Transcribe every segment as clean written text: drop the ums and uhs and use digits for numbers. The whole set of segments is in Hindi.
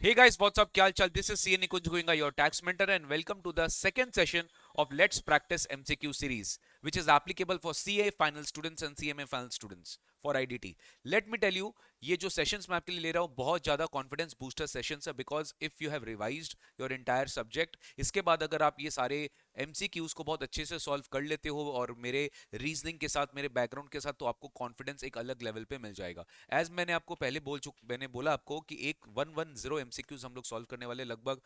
Hey guys, what's up? Kyal Chal? This is CA Nikunj Goenka, your tax mentor, and welcome to the second session of Let's Practice MCQ series, which is applicable for CA final students and CMA final students for IDT. Let me tell you, ये जो सेशंस मैं आपके लिए ले रहा हूँ बहुत ज़्यादा कॉन्फिडेंस बूस्टर सेशंस है because if you have revised your entire subject, इसके बाद अगर आप ये सारे MCQs को बहुत अच्छे से सॉल्व कर लेते हो और मेरे रीजनिंग के साथ, मेरे बैकग्राउंड के साथ, तो आपको कॉन्फिडेंस एक अलग लेवल पे मिल जाएगा। एज मैंने आपको पहले मैंने बोला आपको कि एक 110 MCQs हम लोग सॉल्व करने वाले, लगभग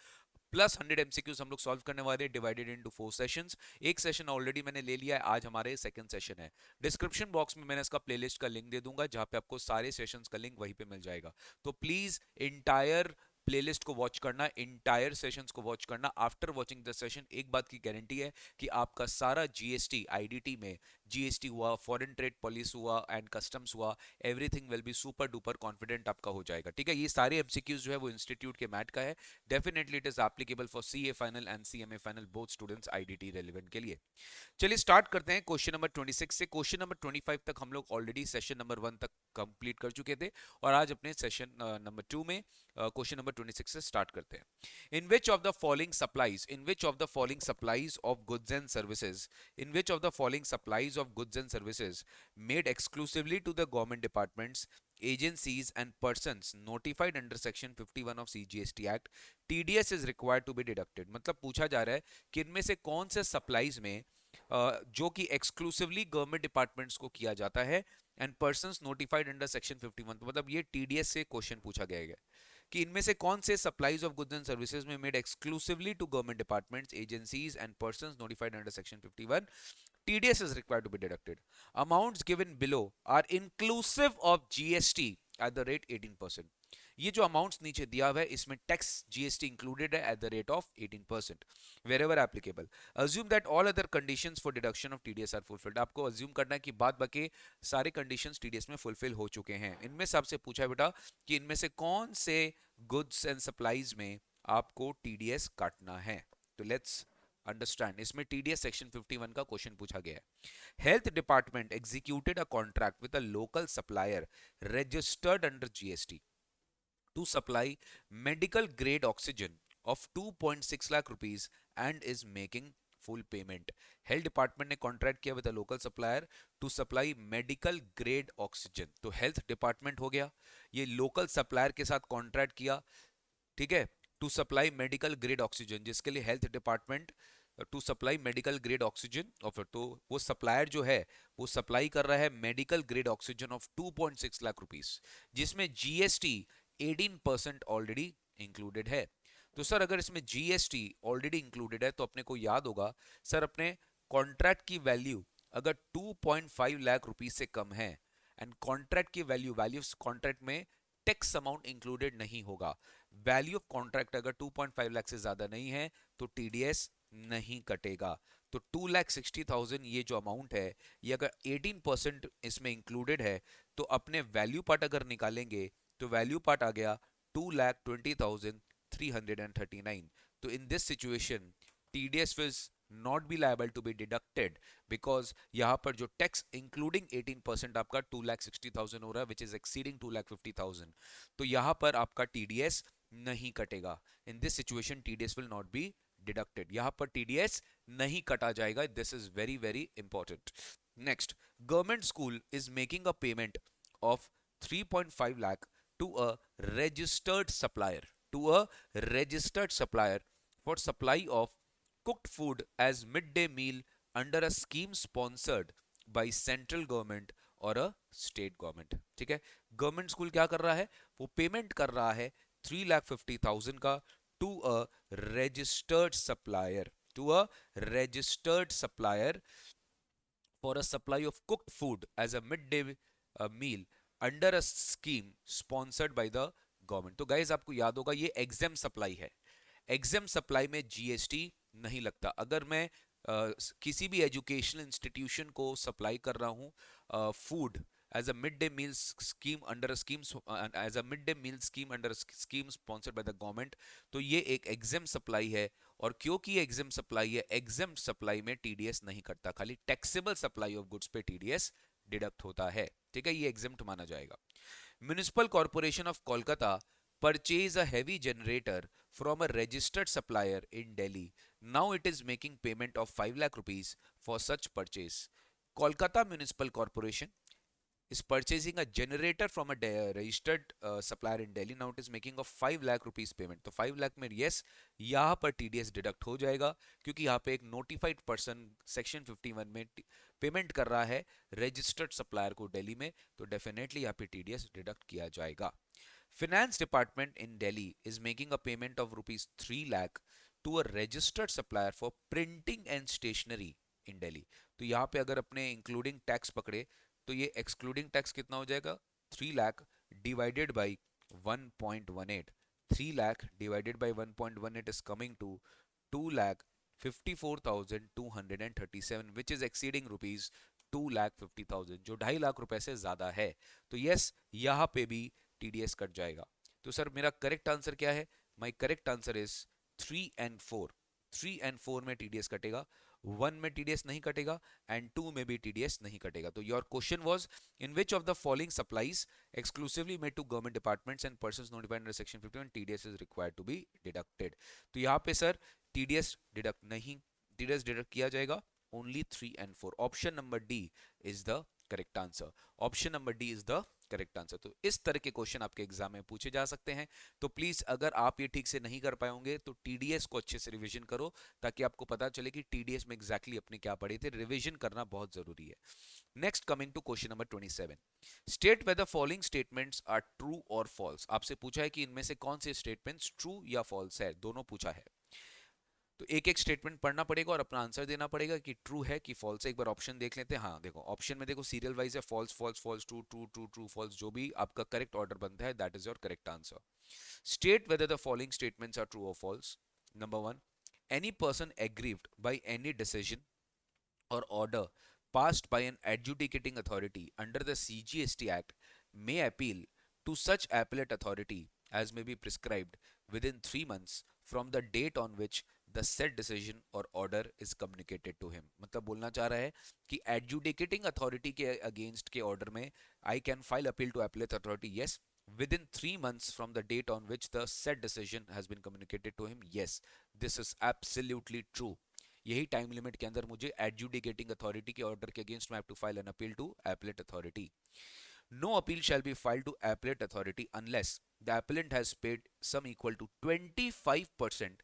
प्लस 100 MCQs हम लोग सॉल्व करने वाले, डिवाइडेड इनटू 4 सेशंस। एक सेशन ऑलरेडी मैंने ले लिया है, आज हमारे सेकंड सेशन है। डिस्क्रिप्शन बॉक्स में मैंने इसका प्लेलिस्ट का लिंक दे दूंगा जहां पे आपको सारे सेशंस का लिंक वहीं पे मिल जाएगा। तो प्लीज इंटायर प्लेलिस्ट को वॉच करना, इंटायर सेशंस को वॉच करना। आफ्टर वॉचिंग द सेशन एक बात की गारंटी है कि आपका सारा जीएसटी आईडीटी में, जीएसटी हुआ, फॉरेन ट्रेड पॉलिसी हुआ एंड कस्टम्स हुआ, everything will be super duper confident आपका हो जाएगा। ठीक है, ये सारे एमसीक्यूज जो है वो इंस्टीट्यूट के मैट का है। Definitely it is applicable for CA final and CMA final, both students IDT relevant के लिए। चलिए स्टार्ट करते हैं क्वेश्चन नंबर 26 से। क्वेश्चन नंबर 25 तक हम लोग ऑलरेडी सेशन नंबर 1 तक कंप्लीट कर चुके थे और आज अपने सेशन नंबर 2 में क्वेश्चन नंबर 26 से स्टार्ट करते हैं। In which of the following supplies of goods and services in which of the following supplies of goods and services made exclusively to the government departments, agencies and persons notified under section 51 of CGST Act, TDS is required to be deducted। मतलब पूछा जा रहा है कि इनमें से कौन से सप्लाईज में जो कि एक्सक्लूसिवली गवर्नमेंट डिपार्टमेंट्स को किया जाता है and persons notified under section 51। तो मतलब ये टीडीएस से क्वेश्चन पूछा गया है कि इनमें से कौन से supplies of goods and services में made exclusively to government departments, agencies and persons notified under section 51, TDS is required to be deducted. Amounts given below are inclusive of GST at the rate 18%। ये जो अमाउंट्स नीचे दिया हुआ है इसमें टैक्स जीएसटी इंक्लूडेड है at the rate of 18%। Wherever applicable assume that all other conditions for deduction of TDS are fulfilled. आपको अज्यूम करना है कि बाद बाकी सारे कंडीशंस टीडीएस में फुलफिल हो चुके हैं। इनमें से आपसे पूछा है बेटा कि इनमें से कौन से गुड्स एंड सप्लाईज में आपको टीडीएस काटना है। तो लेट्स अंडरस्टैंड, इसमें टीडीएस सेक्शन 51 का क्वेश्चन पूछा गया है। Health department executed a contract with a local supplier registered under GST to supply medical grade oxygen of 2.6 lakh rupees and is making full payment। Health department ने कॉन्ट्रैक्ट किया with a local supplier to supply medical grade oxygen. तो हेल्थ डिपार्टमेंट हो गया, ये लोकल सप्लायर के साथ कॉन्ट्रैक्ट किया, ठीक है, to supply medical grade oxygen, जिसके लिए health department to supply medical grade oxygen offer. तो वो सप्लायर जो है वो सप्लाई कर रहा है medical grade oxygen of 2.6 lakh rupees, जिसमें जीएसटी 18% ऑलरेडी इंक्लूडेड है। तो सर अगर इसमें जीएसटी ऑलरेडी इंक्लूडेड है तो अपने को याद होगा सर, अपने कॉन्ट्रैक्ट की वैल्यू अगर 2.5 लाख रुपीस से कम है एंड कॉन्ट्रैक्ट की वैल्यू कॉन्ट्रैक्ट में टैक्स अमाउंट इंक्लूडेड नहीं होगा, वैल्यू ऑफ कॉन्ट्रैक्ट अगर 2.5 लाख से ज्यादा नहीं है तो टीडीएस नहीं कटेगा। तो 2,60,000 ये जो अमाउंट है ये अगर 18% इसमें इंक्लूडेड है तो अपने वैल्यू पार्ट अगर निकालेंगे तो वैल्यू पार्ट आ गया 2,20,339। तो in this situation TDS will not be liable to be deducted because यहाँ पर जो टैक्स इंक्लूडिंग 18% आपका 2,60,000 हो रहा है विच इज एक्सीडिंग 2,50,000। तो यहाँ पर आपका टीडीएस नहीं कटेगा। इन this situation TDS will not be deducted, यहाँ पर टीडीएस नहीं कटा जाएगा। This is very very important. Next, government school is making a payment of 3.5 lakh to a registered supplier for supply of cooked food as midday meal under a scheme sponsored by central government और अ स्टेट गवर्नमेंट। ठीक है, गवर्नमेंट स्कूल क्या कर रहा है, वो पेमेंट कर रहा है 3,50,000 का to a registered supplier for a supply of cooked food as a midday meal under a scheme sponsored by the government. तो गाइज आपको याद होगा ये एग्जाम सप्लाई है, एग्जाम सप्लाई में जीएसटी नहीं लगता। अगर मैं किसी भी एजुकेशनल इंस्टीट्यूशन को सप्लाई कर रहा हूँ food as a mid day meal scheme under scheme sponsored by the government, तो ये एक एग्जाम सप्लाई है। और क्योंकि ये एग्जाम सप्लाई है, एग्जाम सप्लाई में टीडीएस नहीं कटता, खाली टैक्सेबल सप्लाई ऑफ गुड्स पे टीडीएस डिडक्ट होता है। ठीक है, ये एग्जाम माना जाएगा। Municipal corporation of Kolkata purchase a heavy generator from a registered supplier in Delhi. Now it is making payment of 5 lakh rupees for such purchase. Kolkata Municipal Corporation is purchasing a generator from a registered supplier in Delhi. Now it is making a 5 lakh rupees payment. तो 5 लाख में yes यहाँ पर TDS डिडक्ट हो जाएगा, क्योंकि यहाँ पे एक नोटिफाइड पर्सन सेक्शन 51 में पेमेंट कर रहा है रजिस्टर्ड सप्लायर को दिल्ली में, तो डेफिनेटली यहाँ पे TDS डिडक्ट किया जाएगा. Finance department in Delhi is making a payment of rupees 3 lakh to a registered supplier for printing and stationery in Delhi. तो यहाँ पे अगर अपने इंक्लूडिंग टैक्स पकड़े तो ये एक्सक्लूडिंग टैक्स कितना हो जाएगा, 3 lakh divided by 1.18. 3 lakh divided by 1.18 is coming to 2 lakh 54,237, which is exceeding rupees 2 lakh 50,000, जो 2.5 लाख रुपए से ज्यादा है. तो यस यहाँ पे भी TDS कट जाएगा. तो सर मेरा करेक्ट आंसर क्या है? My correct answer is 3 and 4. 3 and 4 में TDS कटेगा, 1 में TDS नहीं कटेगा एंड 2 में भी TDS नहीं कटेगा. तो your question was in which of the following supplies exclusively made to government departments and persons notified under section 51 TDS is required to be deducted. तो यहाँ पे सर TDS डिडक्ट नहीं, TDS डिडक्ट किया जाएगा only 3 and 4. Option number D is the correct answer. Option number D is the correct answer. तो इस तरह के क्वेश्चन आपके एग्जाम में पूछे जा सकते हैं. तो प्लीज अगर आप ये ठीक से नहीं कर पाए होंगे तो TDS को अच्छे से रिवीजन करो, ताकि आपको पता चले कि TDS में एग्जैक्टली अपने क्या पढ़े थे. रिवीजन करना बहुत जरूरी है. Next coming to question number 27. State whether following statements are true और फॉल्स. आपसे पूछा है कि इनमें से कौन से स्टेटमेंट्स ट्रू या फॉल्स है, दोनों पूछा है. तो एक एक स्टेटमेंट पढ़ना पड़ेगा और अपना आंसर देना पड़ेगा कि ट्रू है कि फॉल्स है. एक बार ऑप्शन देख लेते हैं. हाँ देखो, ऑप्शन में देखो सीरियल वाइज है, false false false true true true true false. जो भी आपका करेक्ट ऑर्डर बनता है that is your correct answer. State whether the following statements are true और false. Number 1, any person aggrieved by any decision or order passed by an adjudicating authority under the CGST Act may appeal to such appellate authority as may be prescribed within 3 months from the date on which the said decision or order is communicated to him. मतलब बोलना चाह रहा है कि adjudicating authority के against के order में I can file appeal to appellate authority, yes, within 3 months from the date on which the said decision has been communicated to him. Yes, this is absolutely true. यही टाइम लिमिट के अंदर मुझे एडजुडिकेटिंग अथॉरिटी के ऑर्डर के अगेंस्ट में have to file an appeal to appellate authority. No appeal shall be filed to appellate authority unless the appellant has paid sum equal to 25%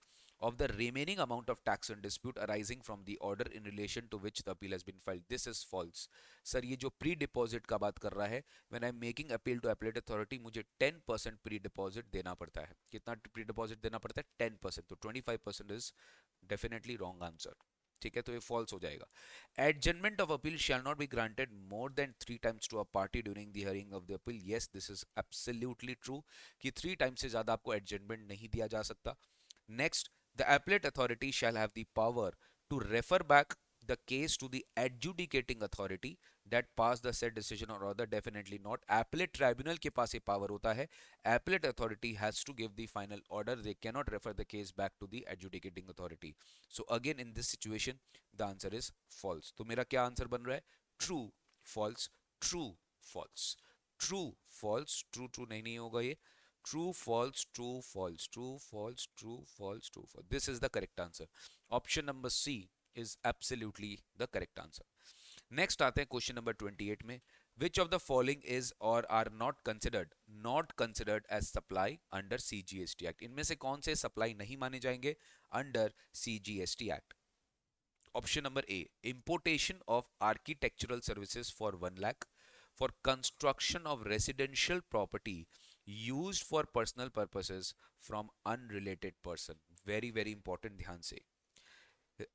of the remaining amount of tax and dispute arising from the order in relation to which the appeal has been filed. This is false. Sir ये जो प्री डिपॉजिट का बात कर रहा है, when I am making appeal to appellate authority मुझे 10% प्री डिपॉजिट देना पड़ता है. कितना प्री डिपॉजिट देना पड़ता है? 10%. तो 25% इज डेफिनेटली रॉन्ग आंसर. ठीक है, तो ये फॉल्स हो जाएगा. Adjournment of appeal shall not be granted more than 3 times to a party during the hearing of the appeal. Yes, this is absolutely true कि 3 टाइम्स से ज्यादा आपको एडजमेंट नहीं दिया जा सकता. Next, the appellate authority shall have the power to refer back the case to the adjudicating authority that passed the said decision or order. Definitely not. Appellate tribunal के पास ये power होता है. Appellate authority has to give the final order. They cannot refer the case back to the adjudicating authority. So again in this situation the answer is false. तो मेरा क्या आंसर बन रहा है? True, false, true, false, true, false, true, true नहीं होगा ये. True, false, true, false, true, false, true, false, true, false. This is the correct answer. Option number C is absolutely the correct answer. Next आते हैं क्वेश्चन नंबर 28 में. Which of the following is or are not considered as supply under CGST Act? इनमें से कौन से सप्लाई नहीं माने जाएंगे under CGST Act? Option number A, importation of architectural services for 1 lakh, for construction of residential property used for personal purposes from unrelated person. Very very important, ध्यान से.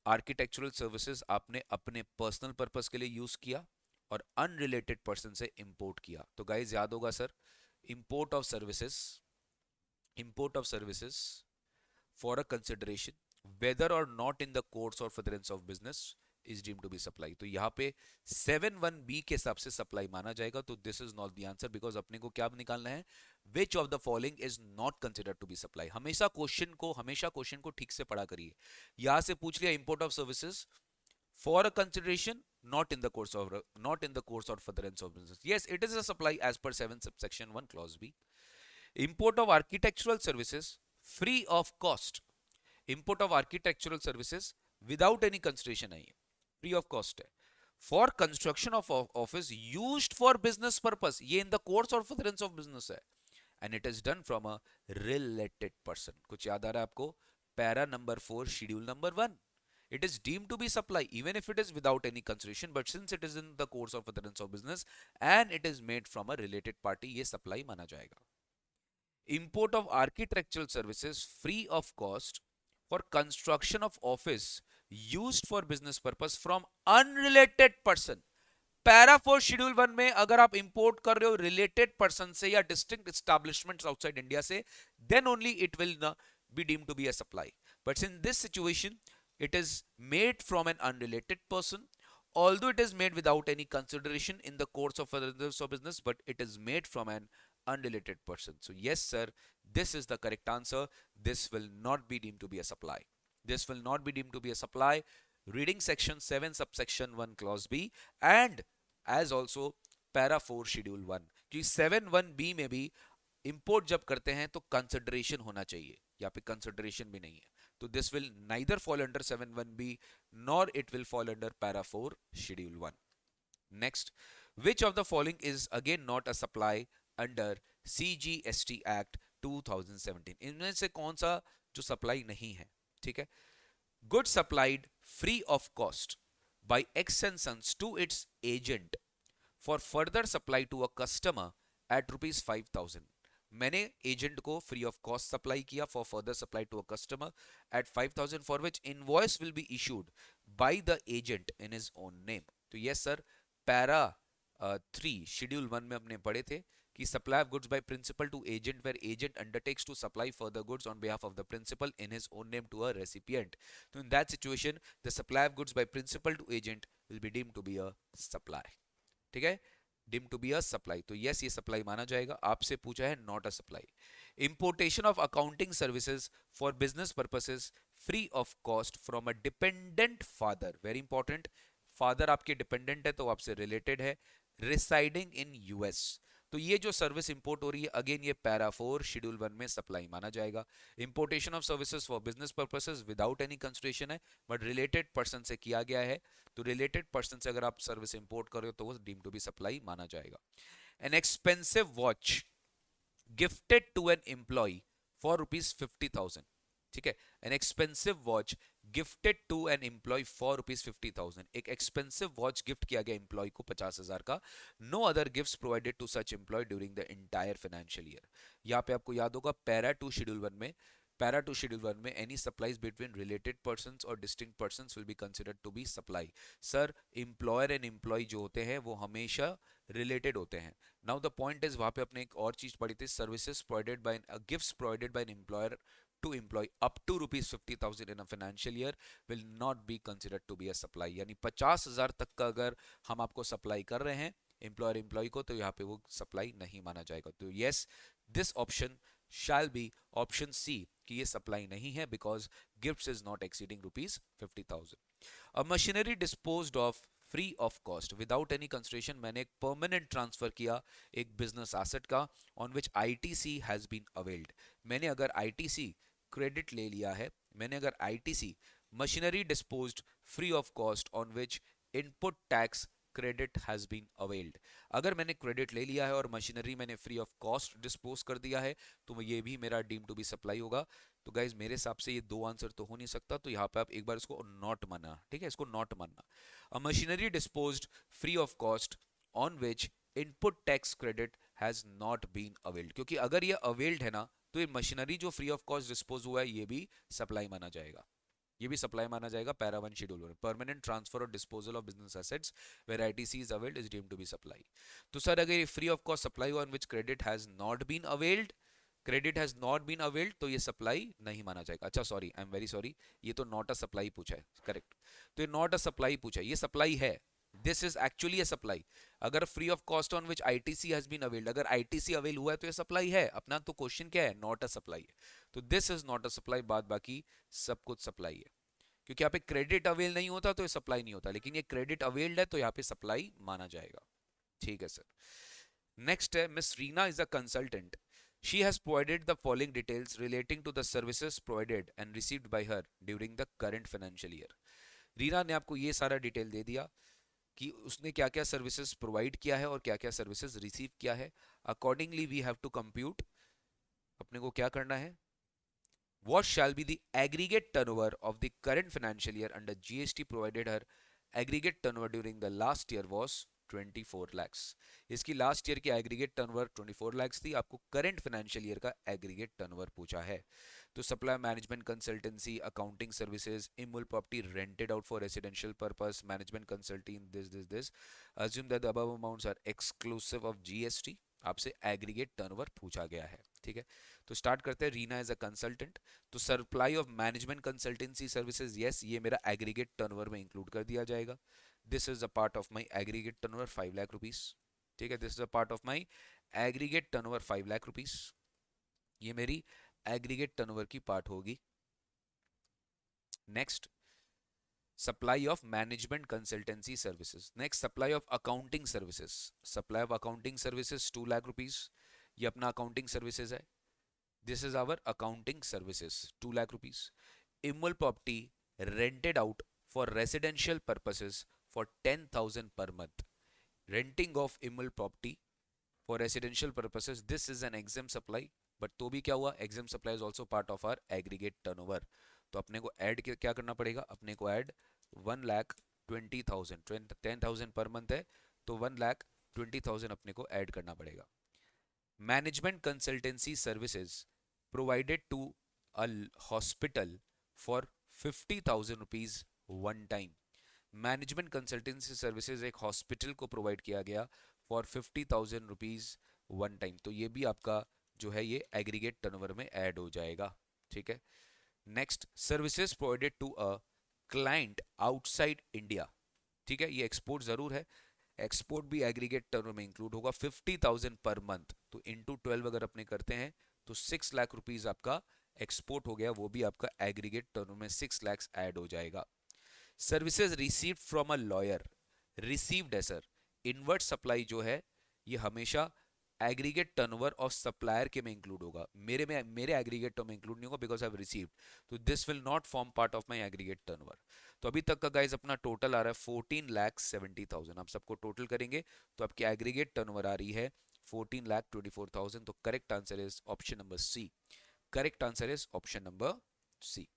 आर्किटेक्चरल सर्विसेज आपने अपने पर्सनल पर्पस के लिए यूज किया और अनरिलेटेड पर्सन से इंपोर्ट किया. तो गाइज याद होगा sir, import of services, import of services for a consideration whether or not in the course or furtherance of business is deemed to be supply. तो यहाँ पे 7(1)(b) के हिसाब से सप्लाई माना जाएगा. तो this is not the answer, because अपने को क्या निकालना है? Which of the following is not considered to be supply. हमेशा क्वेश्चन को ठीक से पढ़ा करिए. यहां से पूछ लिया import of services for a consideration not in the course or furtherance of business. Yes, it is a supply as per 7 subsection 1 clause B. Import of architectural services free of cost, import of architectural services without any consideration नहीं है, फ्री ऑफ कॉस्ट है। For construction of office used for business purpose, ये इन द कोर्स और फर्दरेंस ऑफ बिजनेस है, and it is done from a related person. कुछ याद आ रहा है आपको? Para number 4 schedule number 1, it is deemed to be supply even if it is without any consideration, but since it is in the course of furtherance of business and it is made from a related party, ये supply माना जाएगा। Import of architectural services free of cost for construction of office used for business purpose from unrelated person। Para 4 schedule 1 में अगर आप इंपोर्ट कर रहे हो रिलेटेड पर्सन से या डिस्टिंक्ट एस्टैब्लिशमेंट्स आउटसाइड इंडिया से, then only it will be deemed to be a supply. But in this situation, it is made from an unrelated person, although it is made without any consideration in the course of furtherance of business, but it is made from an unrelated person. So yes, sir, this is the correct answer. This will not be deemed to be a supply. This will not be deemed to be a supply. Reading section 7 subsection 1 clause B and as also para 4 schedule 1, क्योंकि 7(1)(b) में भी इंपोर्ट जब करते हैं तो कंसिडरेशन होना चाहिए, यहाँ पे कंसिडरेशन भी नहीं है, तो this will neither fall under 7(1)(b) nor it will fall under para 4 schedule 1। Next, which of the following is again not a supply under CGST act 2017? इनमें से कौन सा जो सप्लाई नहीं है? ठीक है, good supplied free of cost by X and sons to its agent for further supply to a customer at ₹5,000। मैंने एजेंट को फ्री ऑफ कॉस्ट सप्लाई किया for further supply to a customer at 5,000 for which invoice will be issued by the agent in his own name. तो यस सर, पैरा 3 शेड्यूल 1 में हमने पढ़े थे कि supply of goods by principal to agent where agent undertakes to supply further goods on behalf of the principal in his own name to a recipient. तो in that situation the supply of goods by principal to agent will be deemed to be a supply. ठीक है, deemed to be a supply, तो यस ये सप्लाई माना जाएगा। आपसे पूछा है not a supply. Importation of accounting services for business purposes free of cost from a dependent father, very important, father आपके डिपेंडेंट है तो आपसे रिलेटेड है, रिसाइडिंग इन यूएस। तो ये जो सर्विस इंपोर्ट हो रही है अगेन ये पैरा 4 शेड्यूल 1 में सप्लाई माना जाएगा। Importation of services for business purposes without any consideration है, बट रिलेटेड पर्सन से किया गया है, तो रिलेटेड पर्सन से अगर आप सर्विस इंपोर्ट कर रहे हो तो वो डीम टू बी सप्लाई माना जाएगा। An expensive watch gifted to an employee for ₹50,000। ठीक है, an expensive watch gifted to an employee for ₹50,000, एक एक्सपेंसिव वॉच गिफ्ट किया गया एम्प्लॉय को 50,000 का। No other gifts provided to such employee during the entire financial year. यहाँ पे आपको याद होगा पैरा 2 शेड्यूल 1 में, पैरा 2 शेड्यूल 1 में any supplies between related persons और distinct persons will be considered to be supply. Sir employer and employee जो होते हैं वो हमेशा रिलेटेड होते हैं। नाउ द पॉइंट इज वहां पे अपने एक और चीज पढ़ी थी, services provided by gifts provided by an employer to employee up to ₹50,000 in a financial year will not be considered to be a supply. यानी 50,000 तक का अगर हम आपको सप्लाई कर रहे हैं एम्प्लॉयर एम्प्लॉय को तो यहाँ पे वो सप्लाई नहीं माना जाएगा। तो yes, this option shall be option C कि ये सप्लाई नहीं है because gifts is not exceeding ₹50,000। A machinery disposed of free of cost without any consideration, मैंने एक परमानेंट ट्रांसफर किया एक बिजनेस एसेट का on which ITC has been availed. मैंने अगर आईटीसी क्रेडिट ले लिया है, मैंने अगर ITC machinery disposed free of cost on which input tax credit has been availed, अगर मैंने क्रेडिट ले लिया है और मशीनरी मैंने फ्री ऑफ कॉस्ट डिस्पोज कर दिया है तो ये भी मेरा डीम टू बी सप्लाई होगा। तो गाइज मेरे हिसाब से ये दो आंसर तो हो नहीं सकता, तो यहाँ पे आप एक बार इसको नॉट मानना, ठीक है, इसको नॉट मानना। A machinery disposed free of cost on which input tax credit has not been availed, क्योंकि अगर ये अवेल्ड है ना तो ये मशीनरी जो फ्री ऑफ कॉस्ट डिस्पोज हुआ है ये भी सप्लाई माना जाएगा, ये भी सप्लाई माना जाएगा। पैरा 1 शेड्यूल 1 परमानेंट ट्रांसफर और disposal of business assets where ITC is availed is deemed to be supply. तो सर अगर ये free of cost supply on which credit has not been availed, credit has not been availed, तो ये सप्लाई नहीं माना जाएगा। अच्छा sorry, I am very sorry, ये तो नॉट अ सप्लाई पूछा है, करेक्ट, तो ये नॉट अ सप्लाई पूछा है, ये सप्लाई है, this is actually a supply. अगर free of cost on which ITC has been availed, अगर आईटीसी अवेल हुआ है तो ये सप्लाई है अपना, तो क्वेश्चन क्या है, नॉट अ सप्लाई है, तो this is not a supply, बाद बाकी सब कुछ सप्लाई है। क्योंकि यहाँ पे क्रेडिट अवेल नहीं होता तो ये सप्लाई नहीं होता, लेकिन ये क्रेडिट अवेल्ड है तो यहाँ पे सप्लाई माना जाएगा। ठीक है सर। नेक्स्ट है miss Reena is a consultant, She has provided the following details relating to the services provided and received by her during the current financial year. Reena ने आपको ये सारा डिटेल दे दिया कि उसने क्या क्या सर्विसेज प्रोवाइड किया है और क्या क्या सर्विसेज रिसीव किया है. Accordingly we have to compute. अपने को क्या करना है? What shall be the aggregate turnover of the current financial year under GST provided her aggregate turnover during the last year was 24 lakhs. इसकी लास्ट ईयर की एग्रीगेट टर्नओवर 24 lakhs थी. आपको करंट फाइनेंशियल ईयर का एग्रीगेट टर्नओवर पूछा है. तो supply management consultancy, accounting services, immovable property rented out for residential purpose, management consulting, this assume that the above amounts are exclusive of GST. आपसे एग्रीगेट टर्नओवर पूछा गया है. ठीक है, तो स्टार्ट करते हैं. Reena as a consultant. तो supply of management consultancy services, yes, ये मेरा एग्रीगेट टर्नओवर में इंक्लूड कर दिया जाएगा. This is a part of my aggregate turnover 5 lakh rupees. ठीक है, this is a part of my aggregate turnover 5 lakh rupees. ये मेरी एग्रीगेट टर्नओवर की पार्ट होगी. Next, supply of management consultancy services. Next, supply of accounting services. Supply of accounting services 2 lakh rupees. ये अपना अकाउंटिंग सर्विसेज है. This is our accounting services 2 lakh rupees. इमूल property rented out for residential purposes for 10,000 per month. Renting of इमूल property for residential purposes, this is an exempt supply. But तो भी क्या हुआ? exempt supply is also part of our aggregate turnover. तो अपने को ऐड क्या करना पड़ेगा? अपने को ऐड 1,20,000. 10,000 पर मंथ है तो 1,20,000 अपने को ऐड करना पड़ेगा. Management consultancy services provided to a hospital for 50,000 rupees one time. Management consultancy services एक हॉस्पिटल को प्रोवाइड किया गया फॉर 50,000 रुपीज वन टाइम. तो ये भी आपका जो है ये एग्रीगेट टर्नओवर में ऐड हो जाएगा. ठीक है. Next, services provided to a client outside India. ठीक है, ये एक्सपोर्ट जरूर है. एक्सपोर्ट भी एग्रीगेट टर्नओवर में इंक्लूड होगा. 50,000 पर मंथ, तो इनटू 12 अगर अपने करते हैं तो 6 लाख रुपीज आपका एक्सपोर्ट हो गया. वो भी आपका एग्रीगेट टर्नओवर में 6 लाख ऐड हो जाएगा. Services received from a lawyer. Received है सर. इनवर्ट सप्लाई जो है ये हमेशा एग्रीगेट टर्नओवर ऑफ सप्लायर के में इंक्लूड होगा. मेरे एग्रीगेट टर्म में इंक्लूड नहीं होगा बिकॉज आई हैव रिसीव्ड. तो this will not form part of my aggregate turnover. तो अभी तक का गाइस अपना टोटल आ रहा है 14,70,000. आप सबको टोटल करेंगे तो आपकी एग्रीगेट टर्नओवर आ रही है 14,24,000. तो correct answer is option number C. Correct answer is option number C.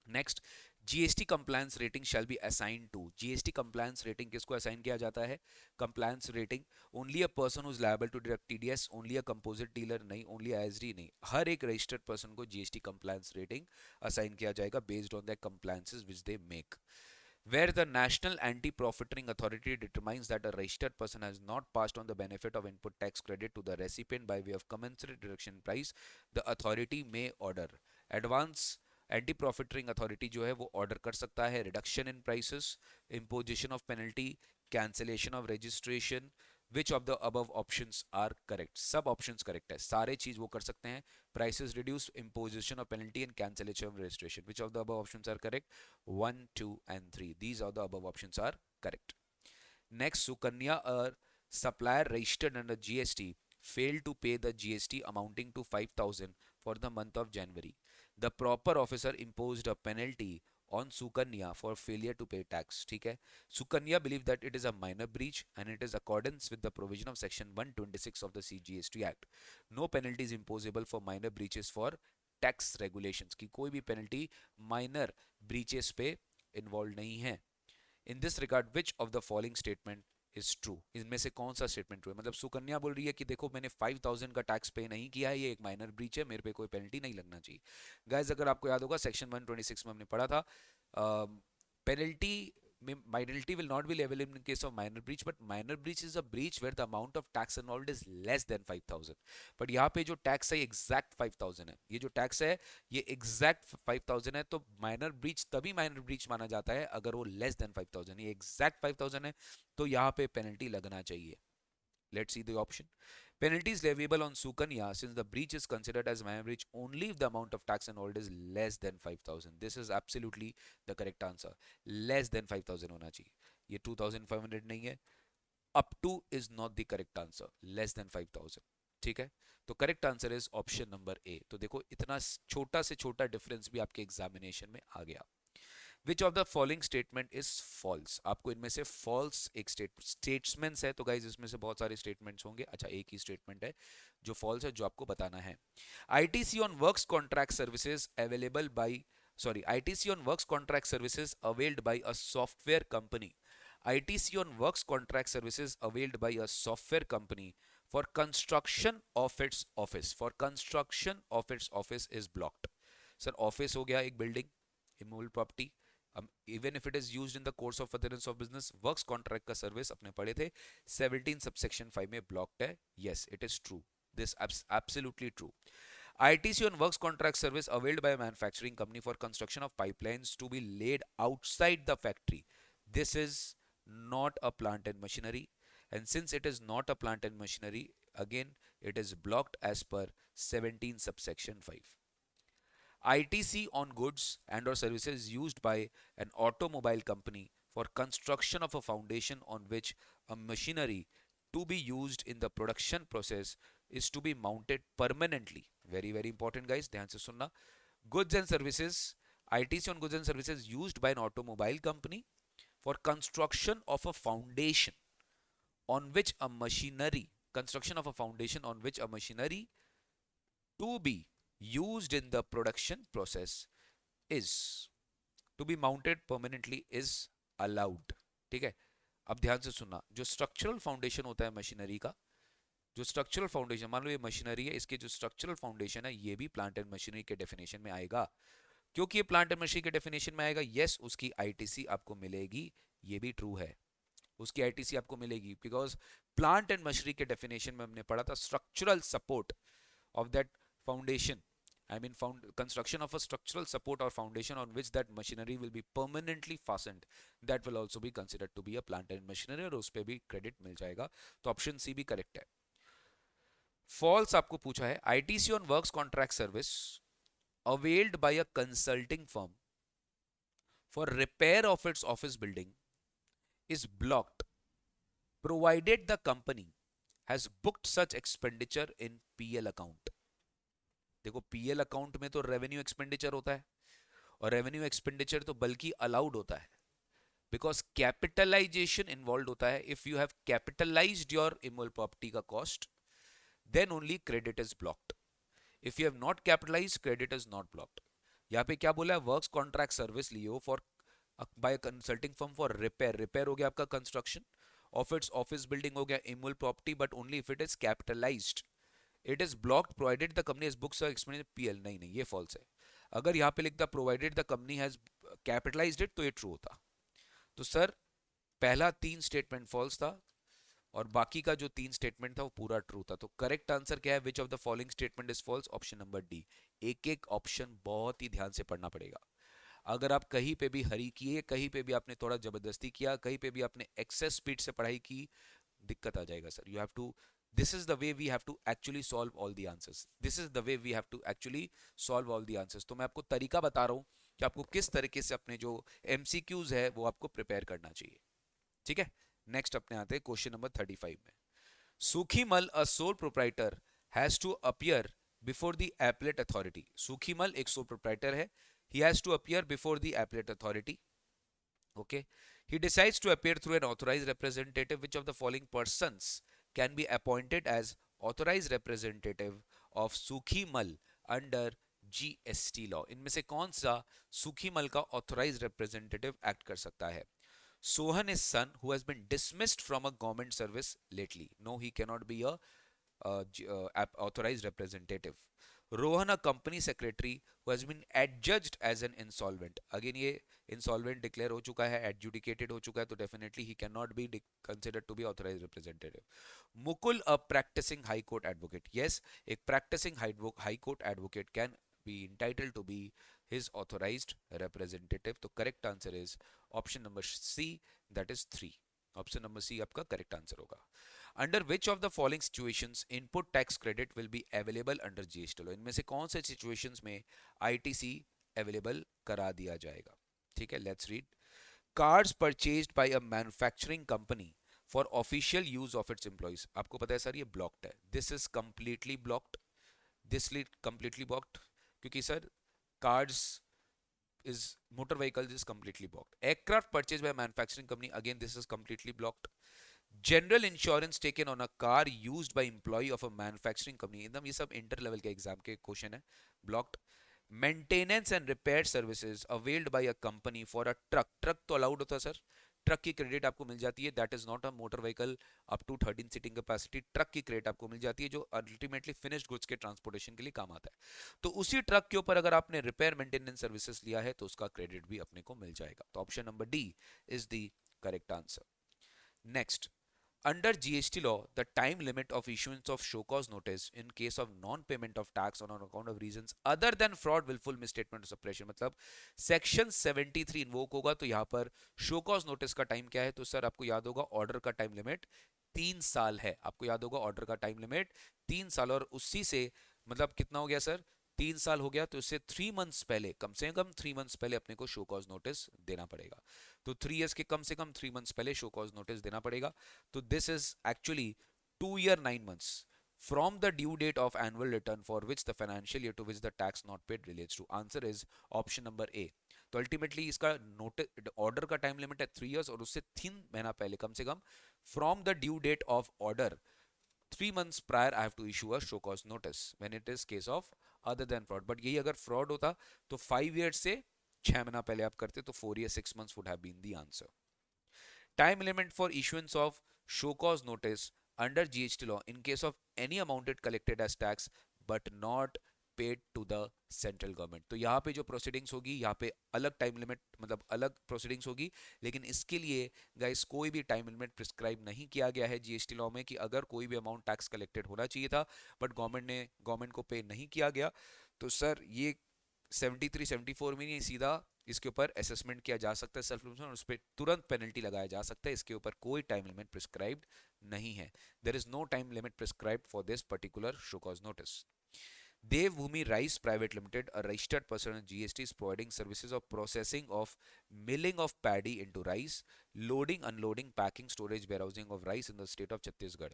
Next, GST compliance rating shall be assign to. GST compliance rating किसको असाइन किया जाता है? Compliance rating only a person who is liable to deduct TDS. Only a composite dealer नहीं, ओनली आईएसडी नहीं, हर एक रजिस्टर्ड पर्सन को जीएसटी कंप्लायंस रेटिंग असाइन किया जाएगा based on the compliances which they make. Where the National Anti-Profiteering Authority determines that a registered person has not passed on the benefit of input tax credit to the recipient by way of commensurate reduction in price, the authority may order. Advance anti profiteering authority जो है वो ऑर्डर कर सकता है reduction in prices, imposition of penalty, cancellation of registration. Which of the above options are correct? सब ऑप्शंस करेक्ट है, सारे चीज वो कर सकते हैं. Prices reduce, imposition of penalty and cancellation of registration. Which of the above options are correct? 1, 2 and 3. These are the above options are correct. Next, Sukanya, a supplier registered under GST, failed to pay the GST amounting to 5,000 for the month of January. The proper officer imposed a penalty on Sukanya for failure to pay tax. ठीक है. Sukanya believed that it is a minor breach and it is accordance with the provision of section 126 of the CGST Act. No penalty is imposable for minor breaches for tax regulations की. कोई भी पेनल्टी माइनर ब्रीचेस पे इन्वॉल्व नहीं है. In this regard which of the following statement is true? इनमें से कौन सा स्टेटमेंट ट्रू है? मतलब सुकन्या बोल रही है कि देखो मैंने 5,000 का टैक्स पे नहीं किया है, ये एक माइनर ब्रीच है, मेरे पे कोई पेनल्टी नहीं लगना चाहिए. गाइस अगर आपको याद होगा सेक्शन 126 में हमने पढ़ा था penalty penalty will not be levied in case of minor breach, but minor breach is a breach where the amount of tax involved is less than 5,000. but यहाँ पे जो टैक्स है एग्जैक्ट 5,000 है. ये जो टैक्स है ये एग्जैक्ट 5,000 है. तो माइनर ब्रीच तभी माइनर ब्रीच माना जाता है अगर वो लेस देन 5,000. ये एग्जैक्ट 5,000 है तो यहाँ पे पेनल्टी लगना चाहिए. Let's see the option. Penalty is leviable on Sukanya since the breach is considered as minor breach only if the amount of tax involved is less than 5,000. This is absolutely the correct answer. Less than 5,000 होना चाहिए. ये 2,500 नहीं है. Up to is not the correct answer. Less than 5,000. ठीक है, तो correct answer is option number A. तो देखो इतना छोटा से छोटा डिफरेंस भी आपके एग्जामिनेशन में आ गया। Which of the following statement is false, आपको इनमें से फॉल्स एक स्टेटमेंट्स है, तो गाइज इसमें से बहुत सारे स्टेटमेंट्स होंगे, अच्छा एक ही स्टेटमेंट है जो फॉल्स है जो आपको बताना है। ITC on works contract services available by ITC on works contract services availed by a software company. ITC on works contract services availed by a software company for construction of its office. For construction of its office is blocked. Sir, office हो गया एक building, immovable property. Even if it is used in the course of furtherance of business, works contract का service अपने पढ़े थे 17 subsection 5 में blocked है. Yes, it is true. This absolutely true. ITC on works contract service availed by a manufacturing company for construction of pipelines to be laid outside the factory. This is not a plant and machinery, and since it is not a plant and machinery, again it is blocked as per 17 subsection 5. ITC on goods and or services used by an automobile company for construction of a foundation on which a machinery to be used in the production process is to be mounted permanently. Very very important guys, ध्यान से सुनना. Goods and services, ITC on goods and services used by an automobile company for construction of a foundation on which a machinery, construction of a foundation on which a machinery to be used in the production process is to be mounted permanently is allowed. ठीक है, अब ध्यान से सुनना, जो स्ट्रक्चरल फाउंडेशन होता है मशीनरी का, जो स्ट्रक्चरल फाउंडेशन, मान लो ये मशीनरी है, इसके जो स्ट्रक्चरल फाउंडेशन है ये भी प्लांट एंड मशीनरी के डेफिनेशन में आएगा. क्योंकि ये प्लांट एंड मशीनरी के डेफिनेशन में आएगा, यस उसकी आईटीसी आपको मिलेगी, ये भी ट्रू है, उसकी आईटीसी आपको मिलेगी, बिकॉज प्लांट एंड मशीनरी के डेफिनेशन में हमने पढ़ा था structural support of that foundation. I mean, construction of a structural support or foundation on which that machinery will be permanently fastened. That will also be considered to be a plant and machinery और उस पे भी क्रेडिट मिल जाएगा. तो ऑप्शन सी भी करेक्ट है. फॉल्स आपको पूछा है, ITC on works contract service availed by a consulting firm for repair of its office building is blocked provided the company has booked such expenditure in PL account. देखो पीएल अकाउंट में तो रेवेन्यू एक्सपेंडिचर होता है, और रेवेन्यू एक्सपेंडिचर तो बल्कि अलाउड होता है, बिकॉज कैपिटलाइजेशन इन्वॉल्व होता है. If you have capitalised your immovable property का cost, then only credit is blocked. If you have not capitalised, credit is not blocked. यहाँ पे क्या बोला है, वर्क्स कॉन्ट्रैक्ट सर्विस लियो for by consulting firm for repair. Repair हो गया आपका construction of its office building, हो गया immovable property, but only if it is capitalised. It is blocked provided the company has books expenditure PL. नहीं नहीं, ये फॉल्स है. अगर यहाँ पे लिखता provided the company has capitalised it तो ये ट्रू होता. तो सर पहला 3 स्टेटमेंट फॉल्स था और बाकी का जो 3 स्टेटमेंट था वो पूरा ट्रू था. तो करेक्ट आंसर क्या है, which of the following statement is false, option number D. एक एक ऑप्शन बहुत ही ध्यान से पढ़ना पड़ेगा. अगर आप कहीं पे भी हरी किए, कहीं पे भी आपने थोड़ा जबरदस्ती किया, कहीं पे भी आपने एक्सेस स्पीड से पढ़ाई की, दिक्कत आ जाएगा sir. You have to, this is the way we have to actually solve all the answers. This is the way we have to actually solve all the answers. तो मैं आपको तरीका बता रहा हूँ कि आपको किस तरीके से अपने जो MCQs है वो आपको प्रिपेयर करना चाहिए. ठीक है, नेक्स्ट अपने आते हैं क्वेश्चन नंबर 35 में. Sukhimal a sole proprietor has to appear before the appellate authority. Sukhimal एक सोल प्रोप्राइटर है, he has to appear before the appellate authority. Okay, he decides to appear through an authorized representative. Which of the following persons can be appointed as authorized representative of Sukhimal under GST law? इनमें से कौन सा सुखीमल का authorized representative act कर सकता है? Sohan is son who has been dismissed from a government service lately. No, he cannot be a authorized representative. Rohan, a company secretary who has been adjudged as an insolvent. Again ये insolvent declare हो चुका है, adjudicated हो चुका है, तो definitely he cannot be considered to be authorized representative. Mukul, a practicing high court advocate. Yes, एक practicing high court advocate can be entitled to be his authorized representative. तो correct answer is option number C, that is 3. Option number C आपका करेक्ट आंसर होगा. Under which of the following situations input tax credit will be available under GST law? इनमें से कौन से सिचुएशंस में आईटीसी अवेलेबल करा दिया जाएगा? ठीक है, let's read. Cars purchased by a manufacturing company for official use of its employees. आपको पता है सर ये ब्लॉक्ड है, this is completely blocked, this completely blocked, क्योंकि sir cars is motor vehicles is completely blocked. Aircraft purchased by a manufacturing company, again this is completely blocked. General insurance taken on a car used by employee of a manufacturing company, एकदम ये सब इंटर लेवल के एग्जाम के क्वेश्चन है, blocked. Maintenance and repair services availed bye a company for a truck, truck तो अलाउड होता है सर, ट्रक की क्रेडिट आपको मिल जाती है, that is not a motor vehicle up to 13 seating capacity, truck की क्रेडिट आपको मिल जाती है जो अल्टीमेटली फिनिश्ड गुड्स के ट्रांसपोर्टेशन के लिए काम आता है। तो उसी ट्रक के ऊपर अगर आपने रिपेयर मेंटेनेंस सर्विसेज लिया है तो उसका क्रेडिट भी अपने को मिल जाएगा। तो option number D is the correct answer. Next, under GST law, the time limit of issuance of show cause notice in case of non-payment of tax on account of reasons other than fraud, willful misstatement or suppression, मतलब सेक्शन 73 इन्वोक होगा तो यहाँ पर शो कॉज नोटिस का टाइम क्या है, तो सर आपको याद होगा ऑर्डर का टाइम लिमिट 3 साल है, आपको याद होगा ऑर्डर का टाइम लिमिट 3 साल, और उसी से मतलब कितना हो गया सर, 3 साल हो गया, तो इससे 3 मंथ्स पहले, कम से कम 3 मंथ्स पहले अपने को शो कॉज नोटिस देना पड़ेगा। तो 3 इयर्स के कम से कम 3 मंथ्स पहले शो कॉज नोटिस देना पड़ेगा। तो this is actually 2 year 9 months from the due date of annual return for which the financial year to which the tax not paid relates to। Answer is option number A. तो अल्टीमेटली इसका नोटिस ऑर्डर का टाइम लिमिट है 3 years, और उससे 3 महीना पहले कम से कम from the due date of order 3 months prior I have to issue a show cause notice when it is case of other than fraud। But यही अगर फ्रॉड होता तो 5 years से 6 महीना पहले आप करते तो 4 year 6 months would have been the answer। Time limit for issuance of show cause notice under GST law in case of any amounted collected as tax but not paid to the central government. तो यहाँ पे जो प्रोसीडिंग्स होगी यहाँ पे अलग टाइम लिमिट मतलब अलग प्रोसीडिंग्स होगी, लेकिन इसके लिए गाइस कोई भी टाइम लिमिट प्रिस्क्राइब नहीं किया गया है जीएसटी लॉ में कि अगर कोई भी अमाउंट टैक्स कलेक्टेड होना चाहिए था बट गवर्नमेंट को पे नहीं किया गया तो सर ये 73 74 में नहीं, सीधा इसके ऊपर असेसमेंट किया जा सकता है सेल्फ और उस पर तुरंत पेनल्टी लगाया जा सकता है, इसके ऊपर कोई टाइम लिमिट प्रिस्क्राइब्ड नहीं है। There is no time limit prescribed for this particular show cause notice. Devbhoomi Rice Private Limited, a registered person in GST, is providing services of processing of milling of paddy into rice, loading, unloading, packing, storage, warehousing of rice in the state of Chhattisgarh.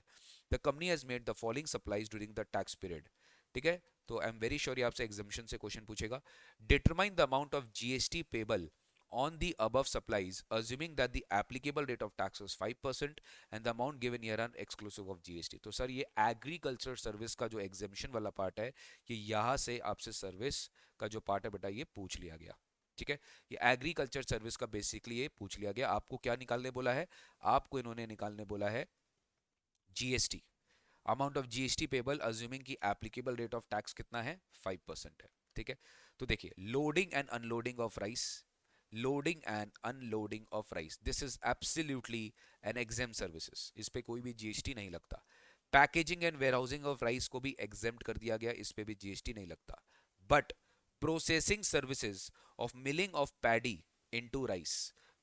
The company has made the following supplies during the tax period। ठीक है, तो आई एम वेरी श्योर ये आपसे एग्जामिनेशन से क्वेश्चन पूछेगा। Determine the amount of GST payable on the above supplies assuming that the applicable rate of tax was 5% and the amount given here are exclusive of GST। तो सर ये एग्रीकल्चर सर्विस का जो एग्जामिशन वाला पार्ट है कि यहाँ से आपसे सर्विस का जो पार्ट है बेटा ये पूछ लिया गया। ठीक है, ये एग्रीकल्चर सर्विस का बेसिकली ये पूछ लिया गया। आपको क्या निकालने बोला है, आपको इन्होंने निकालने बोला है GST, amount of GST payable assuming की एप्लीकेबल रेट ऑफ टैक्स कितना है 5% है। ठीक है, तो देखिए loading and unloading of rice, loading and unloading of rice this is absolutely an exam services, इस पे कोई भी जीएसटी नहीं लगता। Packaging and warehousing of rice को भी एग्जेम्प्ट कर दिया गया, इस पे भी जीएसटी नहीं लगता। But processing services of milling of paddy into rice,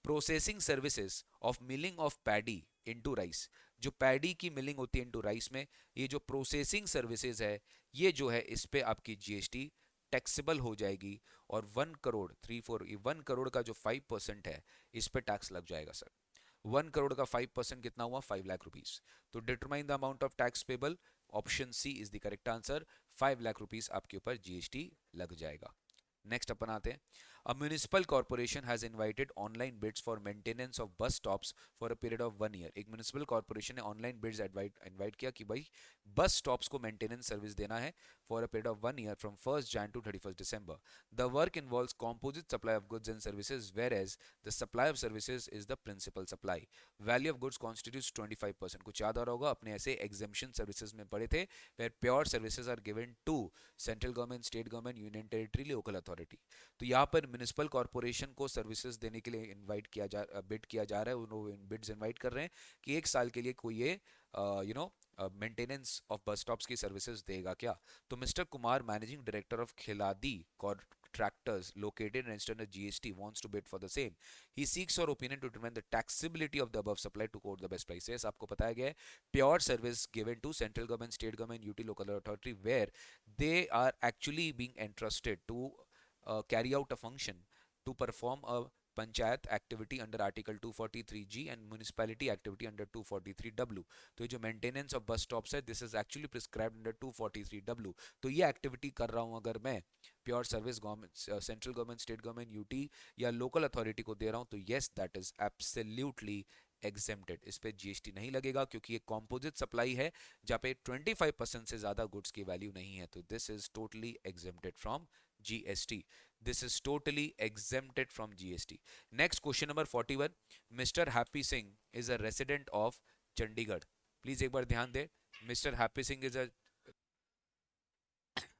processing services of milling of paddy into rice, जो पैडी की मिलिंग होती है इनटू राइस में, ये जो प्रोसेसिंग सर्विसेज है ये जो है इस पे आपकी जीएसटी टैक्सेबल हो जाएगी, और 1 करोड़ का जो 5% है इस पे टैक्स लग जाएगा सर। 1 करोड़ का 5% कितना हुआ 5 लाख रुपीज। तो determine the amount of tax payable, option C is the correct answer, 5 lakh rupees आपके ऊपर जीएसटी लग जाएगा। नेक्स्ट अपन आते हैं, a municipal corporation has invited online bids for maintenance of bus stops for a period of 1 year. एक म्युनिसिपल कॉर्पोरेशन ने ऑनलाइन बिड्स इनवाइट किया कि भाई बस स्टॉप्स को मेंटेनेंस सर्विस देना है for a period of 1 year from 1st Jan to 31st December। The work involves composite supply of goods and services whereas the supply of services is the principal supply. Value of goods constitutes 25%। कुछ याद आ रहा होगा अपने ऐसे एग्जेम्पशन सर्विसेज में पढ़े थे, where pure services are given to central government, state government, union territory, local authority. तो यहाँ पर म्युनिसिपल कॉर्पोरेशन को सर्विसेज देने के लिए इनवाइट किया जा बिड किया जा रहा है, उन्होंने बिड्स इनवाइट कर रहे हैं कि 1 साल के लिए कोई ये मेंटेनेंस ऑफ बस स्टॉप्स की सर्विसेज देगा क्या। तो mister Kumar, managing director of Khiladi contractors located and registered under GST wants to bid for the same. He seeks your opinion to determine the taxability of the above supply to quote the best prices। आपको बताया गया है pure service given to central government, state government, UT local authority where they are actually being entrusted to carry out a function to perform a panchayat activity under article 243G and municipality activity under 243W। तो ये जो मेंटेनेंस ऑफ बस स्टॉप्स है this is actually prescribed under 243W। तो ये एक्टिविटी कर रहा हूं अगर मैं pure service government, central government, state government, UT या लोकल अथॉरिटी को दे रहा हूं, तो yes that is absolutely exempted. इस पे जीएसटी नहीं लगेगा क्योंकि ये कॉम्पोजिट सप्लाई है जहाँ पे 25% से ज्यादा गुड्स की वैल्यू नहीं है। तो this is totally exempted from GST. This is totally exempted from GST. Next question number 41. Mr. Happy Singh is a resident of Chandigarh. Please एक बार ध्यान दे. Mr. Happy Singh is a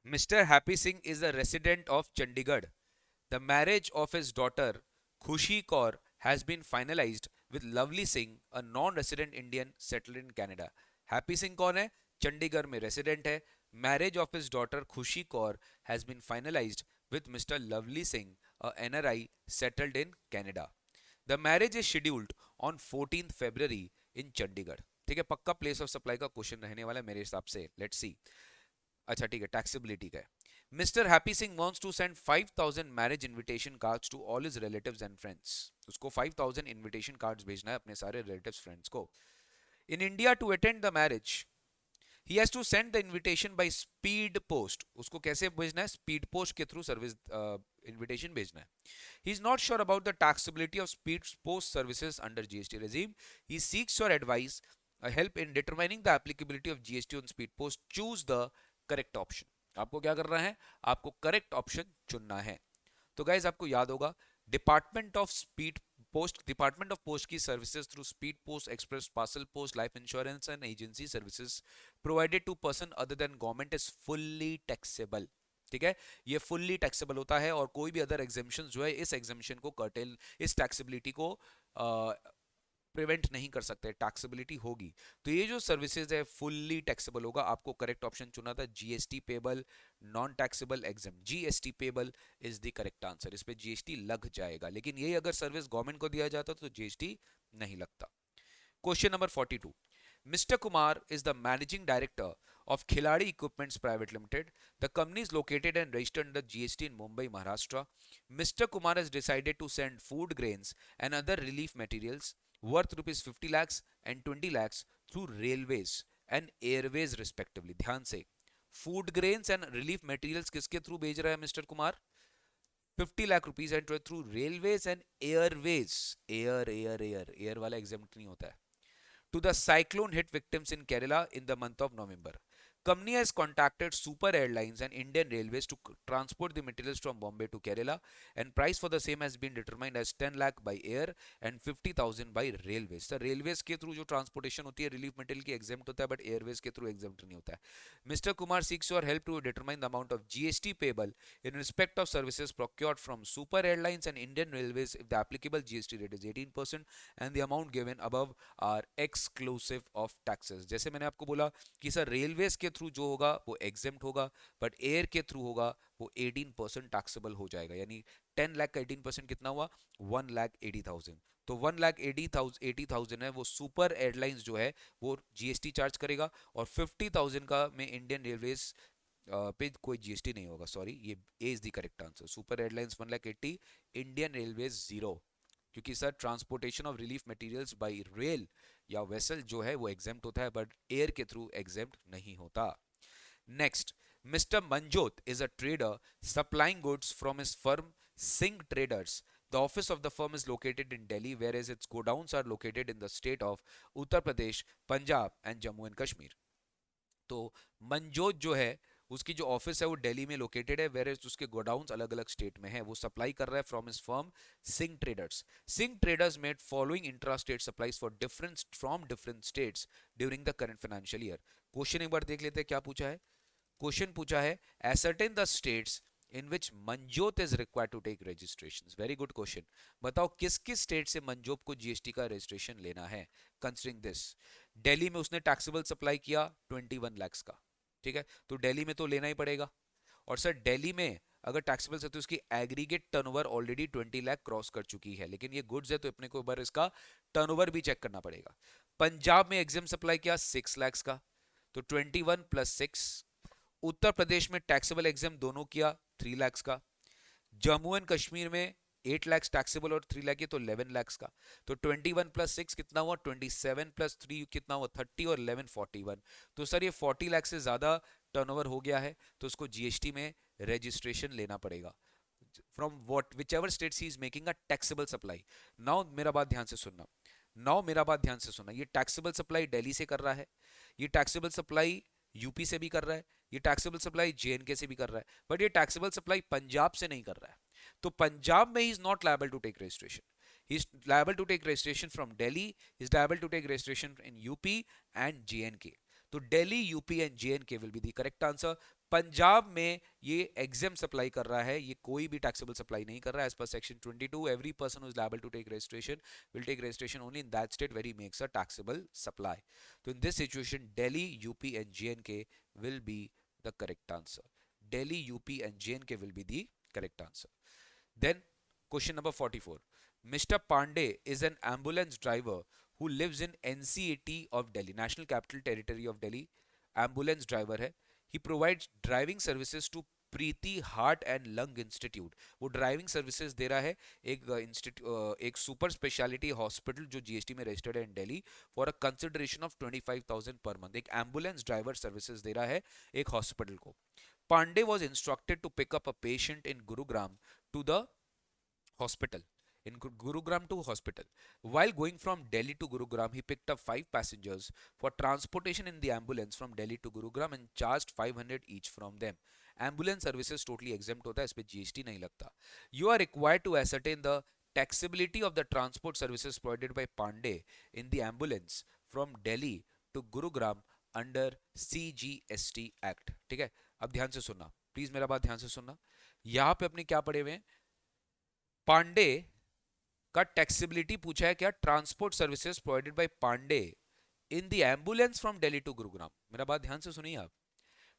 Mr. Happy Singh is a resident of Chandigarh. The marriage of his daughter Khushi Kaur has been finalized with Lovely Singh, a non-resident Indian settled in Canada. Happy Singh कौन है? चंडीगढ़ में रेसिडेंट है. Marriage of his daughter Khushi Kaur has been finalized with Mr. Lovely Singh, a NRI settled in Canada. The marriage is scheduled on 14th February in Chandigarh. ठीक है, पक्का प्लेस ऑफ सप्लाई का क्वेश्चन रहने वाला है मेरे हिसाब से. Let's see. अच्छा ठीक है, टैक्सेबिलिटी का है. Mr. Happy Singh wants to send 5,000 marriage invitation cards to all his relatives and friends. उसको 5,000 invitation cards भेजना है अपने सारे relatives friends को. In India, to attend the marriage, he has to send the invitation by speed post. उसको कैसे भेजना है? Speed post के through service invitation भेजना है. He is not sure about the taxability of speed post services under GST regime. He seeks your advice, help in determining the applicability of GST on speed post. Choose the correct option. आपको क्या करना है? आपको करेक्ट ऑप्शन चुनना है. तो गाइज आपको याद होगा डिपार्टमेंट ऑफ पोस्ट की services through speed post, express parcel post, life insurance and agency services provided to person other than government is fully taxable. ठीक है, ये फुल्ली टैक्सेबल होता है और कोई भी अदर एग्जेम्पशन जो है इस एग्जेम्पशन को कर्टेल, इस टैक्सेबिलिटी को प्रिवेंट नहीं कर सकते, टैक्सेबिलिटी होगी. तो ये जो सर्विसेज है फुल्ली टैक्सेबल होगा. आपको करेक्ट ऑप्शन चुना था GST payable, non taxable exam. GST payable is the correct answer. इस पे जीएसटी लग जाएगा, लेकिन ये अगर सर्विस गवर्नमेंट को दिया जाता तो जीएसटी नहीं लगता. Question number 42. Mr. Kumar is the managing director of Khiladi Equipments Private Limited. The company is located and registered under GST in Mumbai, Maharashtra. Mr. Kumar has decided to send food grains and other relief materials worth rupees 50 lakhs and 20 lakhs through railways and airways respectively. ध्यान से, food grains and relief materials किसके थ्रू भेज रहा है mister Kumar? 50 lakh rupees and through railways and Airways. Air वाला एग्जाम्प्ट नहीं होता है. To the cyclone hit victims in Kerala in the month of November. Company has contacted Super Airlines and Indian Railways to transport the materials from Bombay to Kerala, and price for the same has been determined as 10 lakh by air and 50,000 by railways. The railways के थ्रू जो ट्रांसपोर्टेशन होती है रिलीफ मटेरियल की एग्जेम्प्ट होता है, बट एयरवेज के थ्रू एग्जेम्प्ट नहीं होता है. Mister Kumar seeks your help to determine the amount of GST payable in respect of services procured from Super Airlines and Indian Railways if the applicable GST rate is 18% and the amount given above are exclusive of taxes. जैसे मैंने आपको बोला कि सर रेलवेज के थ्रू जो होगा वो एग्जेम्प्ट होगा, बट एयर के थ्रू होगा वो 18% टैक्सेबल हो जाएगा. यानी 10 लाख का 18% कितना हुआ? 1,80,000. तो 1,80,000 है वो सुपर एयरलाइंस जो है वो जीएसटी चार्ज करेगा, और 50,000 का में इंडियन रेलवेज पे कोई जीएसटी नहीं होगा. सॉरी, ये A is the correct answer. Super airlines 1,80,000, Indian railways 0, क्योंकि sir transportation of relief materials by rail या वेसल जो है वो एग्जेम्प्ट होता है, बट एयर के थ्रू एग्जेम्प्ट नहीं होता. Next, mister Manjot is a trader supplying goods from his firm Singh traders. The office of the firm is located in Delhi, whereas its godowns are located in the state of Uttar Pradesh, Punjab and Jammu and Kashmir. तो मंजोत जो है उसकी जो ऑफिस है वो दिल्ली में लोकेटेड है, वेयर उसके गोडाउन्स अलग अलग स्टेट में है. वो सप्लाई कर रहा है from his firm Singh traders. Singh traders made following intra state supplies for different states during the current financial year. Question एक बार देख लेते हैं क्या पूछा है. क्वेश्चन पूछा है ascertain the states in which Manjot is required to take registrations. Very good question. बताओ किस किस स्टेट से मंजोत को जीएसटी का रजिस्ट्रेशन लेना है. कंसिडरिंग दिस, दिल्ली में उसने टैक्सेबल सप्लाई किया 21 lakhs का. ठीक है, तो दिल्ली में तो लेना ही पड़ेगा. और सर दिल्ली में अगर टैक्सेबल है तो उसकी aggregate turnover already 20 lakh cross कर चुकी है, लेकिन ये गुड्स है तो अपने को एक बार इसका टर्नओवर भी चेक करना पड़ेगा. पंजाब में एग्जाम सप्लाई किया 6 lakhs का, तो 21 + 6. उत्तर प्रदेश में टैक्सेबल एग्जाम दोनों किया 3 lakhs का. जम्मू एंड कश्मीर में 8 lakhs टैक्सेबल और 3 लाख, ये तो 11 lakhs का। तो 21 प्लस 6 कितना हुआ, 27 प्लस 3 कितना हुआ, 30 और 11 41। तो सर ये 40 लाख से ज्यादा टर्नओवर हो गया है, तो उसको जीएसटी में रजिस्ट्रेशन लेना पड़ेगा from what which ever states he is making a taxable supply. Now मेरा बात ध्यान से सुनना, ये टैक्सेबल सप्लाई दिल्ली से कर रहा है, ये टैक्सेबल सप्लाई यूपी से भी कर रहा है, ये टैक्सेबल सप्लाई जेएनके से भी कर रहा है, बट ये टैक्सेबल सप्लाई पंजाब से नहीं कर रहा है। तो पंजाब में he is not liable to take registration, he is liable to take registration from Delhi, he is liable to take registration in UP and JNK. तो Delhi, UP and JNK will be the correct answer. Punjab में ये एग्जाम सप्लाई कर रहा है, ये कोई भी टैक्सेबल सप्लाई नहीं कर रहा है। As per section 22 every person who is liable to take registration will take registration only in that state where he makes a taxable supply. तो in this situation Delhi, UP and J N K will be the correct answer. Delhi, UP and J N K will be the correct answer. Then question number 44. Mr. Pandey is an ambulance driver who lives in NCAT of Delhi, National Capital Territory of Delhi. Ambulance driver है. He provides driving services to Preeti heart and lung institute. वो ड्राइविंग सर्विसेज दे रहा है एक सुपर स्पेशलिटी हॉस्पिटल जो जीएसटी में रजिस्टर्ड है in Delhi for a consideration of 25,000 per month. एक एम्बुलेंस ड्राइवर सर्विसेज दे रहा है एक हॉस्पिटल को। Pandey was instructed to pick up a patient in Gurugram to the hospital, in Gurugram to hospital. While going from Delhi to Gurugram, he picked up 5 passengers for transportation in the ambulance from Delhi to Gurugram and charged 500 each from them. Ambulance services totally exempt होता है, इस पे जीएसटी नहीं लगता। You are required to ascertain the taxability of the transport services provided by Pandey in the ambulance from Delhi to Gurugram under CGST Act। ठीक है, अब ध्यान से सुनना, प्लीज मेरा बात ध्यान से सुनना। यहां पे अपने क्या पढ़े हुए हैं, पांडे का टैक्सेबिलिटी पूछा है क्या, transport services provided by Pandey in the ambulance from Delhi to Gurugram. मेरा बात ध्यान से सुनिए आप,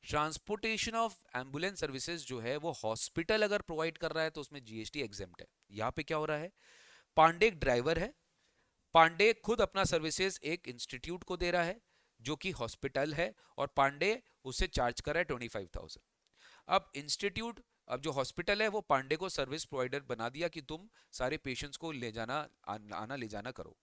ट्रांसपोर्टेशन ऑफ एम्बुलेंस सर्विसेज जो है वो हॉस्पिटल अगर प्रोवाइड कर रहा है तो उसमें जीएसटी एग्जेम्प्ट है। यहां पे क्या हो रहा है, पांडे एक ड्राइवर है, पांडे खुद अपना सर्विसेज एक इंस्टीट्यूट को दे रहा है जो कि हॉस्पिटल है, और पांडे उसे चार्ज कर रहा है 25,000। अब इंस्टीट्यूट, अब जो हॉस्पिटल है वो पांडे को सर्विस प्रोवाइडर बना दिया कि तुम सारे पेशेंट्स को ले जाना आना ले जाना करो।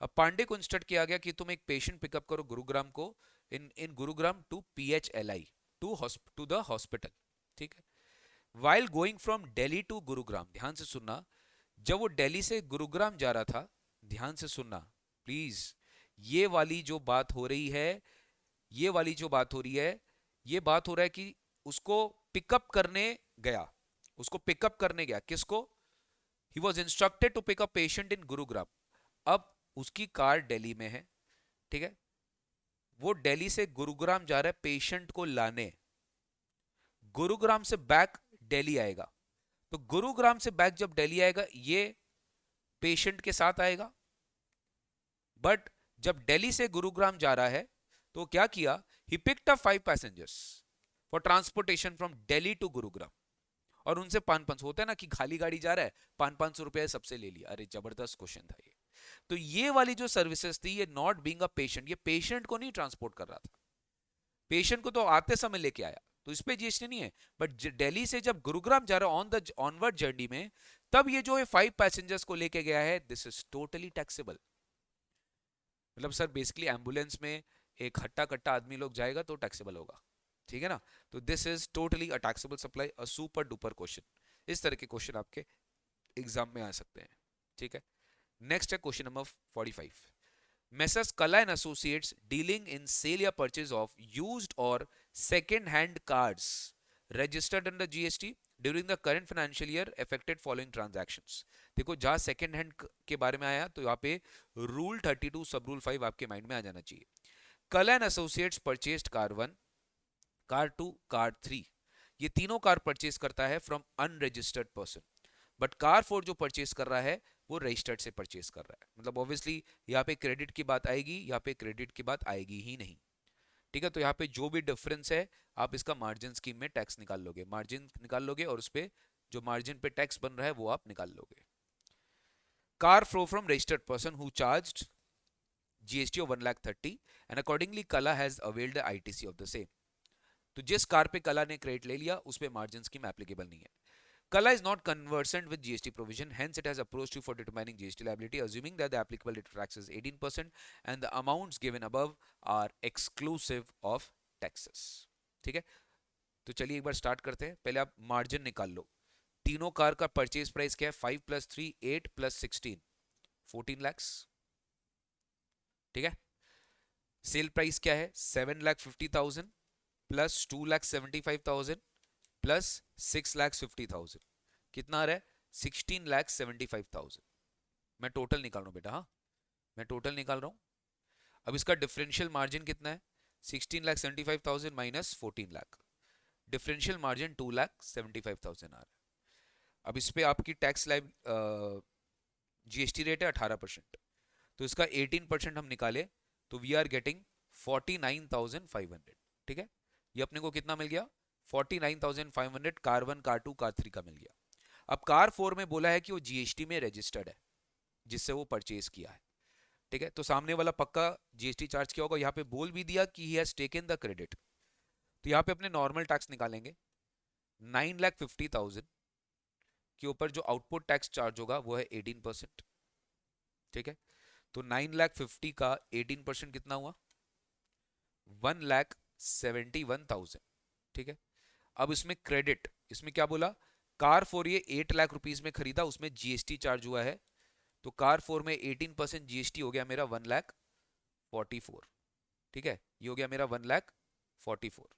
अब पांडे को इंस्ट्रक्ट किया गया कि तुम एक पेशेंट पिकअप करो गुरुग्राम को, in Gurugram to PHLI to the hospital. ठीक है, while going from Delhi to Gurugram, ध्यान से सुनना, जब वो दिल्ली से गुरुग्राम जा रहा था, ध्यान से सुनना प्लीज, ये वाली जो बात हो रही है, ये वाली जो बात हो रही है, ये बात हो रहा है कि उसको पिकअप करने गया, उसको पिकअप करने गया, किसको, he was instructed to pick a patient in Gurugram. अब उसकी कार दिल्ली में है, ठीक है, वो दिल्ली से गुरुग्राम जा रहा है पेशेंट को लाने, गुरुग्राम से बैक दिल्ली आएगा। तो गुरुग्राम से बैक जब दिल्ली आएगा ये पेशेंट के साथ आएगा, बट जब दिल्ली से गुरुग्राम जा रहा है तो क्या किया, he picked up 5 passengers for transportation from Delhi to Gurugram, और उनसे 500 होता है ना कि खाली गाड़ी जा रहा है, 500 रुपए सबसे ले लिया। अरे जबरदस्त क्वेश्चन था ये। तो ये वाली जो सर्विसेज थी, ये नॉट बीइंग अ पेशेंट, ये पेशेंट को नहीं ट्रांसपोर्ट कर रहा था, पेशेंट को तो आते समय लेके आया, तो इस पे जीएसटी नहीं है। बट दिल्ली से जब गुरुग्राम जा रहा है ऑन द ऑनवर्ड जर्नी में, तब ये जो है 5 पैसेंजर्स को लेके गया है, दिस इज टोटली टैक्सेबल। मतलब सर बेसिकली एम्बुलेंस में एक हट्टा कट्टा आदमी लोग जाएगा तो टैक्सेबल होगा, ठीक है ना। तो this is totally a taxable supply, a super duper question. इस तरह के क्वेश्चन आपके एग्जाम में आ सकते हैं, ठीक है। नेक्स्ट है question number 45। Messrs. Kala and Associates dealing in sale या purchase of used or second hand cars registered under GST during the current financial year affected following transactions। देखो जहां सेकेंड हैंड के बारे में आया तो यहाँ पे रूल 32 सब रूल 5 आपके माइंड में आ जाना चाहिए। Kala and Associates purchased car 1, car 2, car 3, ये तीनों कार परचेज करता है from unregistered person, but car 4 जो परचेज कर रहा है वो रजिस्टर्ड से परचेज कर रहा है। मतलब ऑब्वियसली यहाँ पे क्रेडिट की बात आएगी, यहाँ पे क्रेडिट की बात आएगी ही नहीं, ठीक है। तो यहाँ पे जो भी डिफरेंस है आप इसका मार्जिन स्कीम में टैक्स निकाल लोगे, मार्जिन निकाल लोगे, और उस पे जो मार्जिन पे टैक्स बन रहा है वो आप निकाल लोगे। Car flow from registered person who charged GST of 1,30,000 and accordingly Kala has availed the ITC of the same। तो जिस कार पे कला ने क्रेडिट ले लिया उस पे मार्जिन स्कीम एप्लीकेबल नहीं है। Kala is not conversant with GST provision, hence it has approached you for determining GST liability, assuming that the applicable rate of tax is 18% and the amounts given above are exclusive of taxes. ठीक है, तो चलिए एक बार स्टार्ट करते हैं. पहले आप मार्जिन निकाल लो. तीनों कार का परचेज प्राइस क्या है? 5 + 3 8 + 16 14 lakhs. ठीक है. सेल प्राइस क्या है? 7,50,000 प्लस 2,75,000 प्लस 6,50,000. कितना आ रहा है? 16,75,000. मैं टोटल निकाल रहा हूं बेटा. हाँ, मैं टोटल निकाल रहा हूं. अब इसका डिफरेंशियल मार्जिन कितना है? 16,75,000 माइनस 14 लाख. डिफरेंशियल मार्जिन 2,75,000 आ रहा है. अब इस पे आपकी टैक्स लाइव जीएसटी रेट है 18%. तो इसका 18% हम निकाले तो वी आर गेटिंग 49,500. ठीक है, ये अपने को कितना मिल गया? 49,500 कार 1, कार 2, कार 3 का मिल गया. अब कार 4 में बोला है कि वो जीएसटी में रजिस्टर्ड है जिससे वो परचेज किया है. ठीक है, तो सामने वाला पक्का जीएसटी चार्ज किया होगा. यहाँ पे बोल भी दिया कि he has taken the credit. तो यहाँ पे अपने नॉर्मल टैक्स निकालेंगे. 9,50,000 के ऊपर जो आउटपुट टैक्स चार्ज होगा वो है 18%. ठीक है, तो 9,50,000 का 18% कितना हुआ? 1,71,000. ठीक है, अब इसमें क्रेडिट, इसमें क्या बोला? कार 4 ये 8 लाख रुपीस में खरीदा, उसमें जीएसटी चार्ज हुआ है. तो कार 4 में 18% जीएसटी हो गया मेरा 1,44,000. ठीक है, ये हो गया मेरा 1,44,000.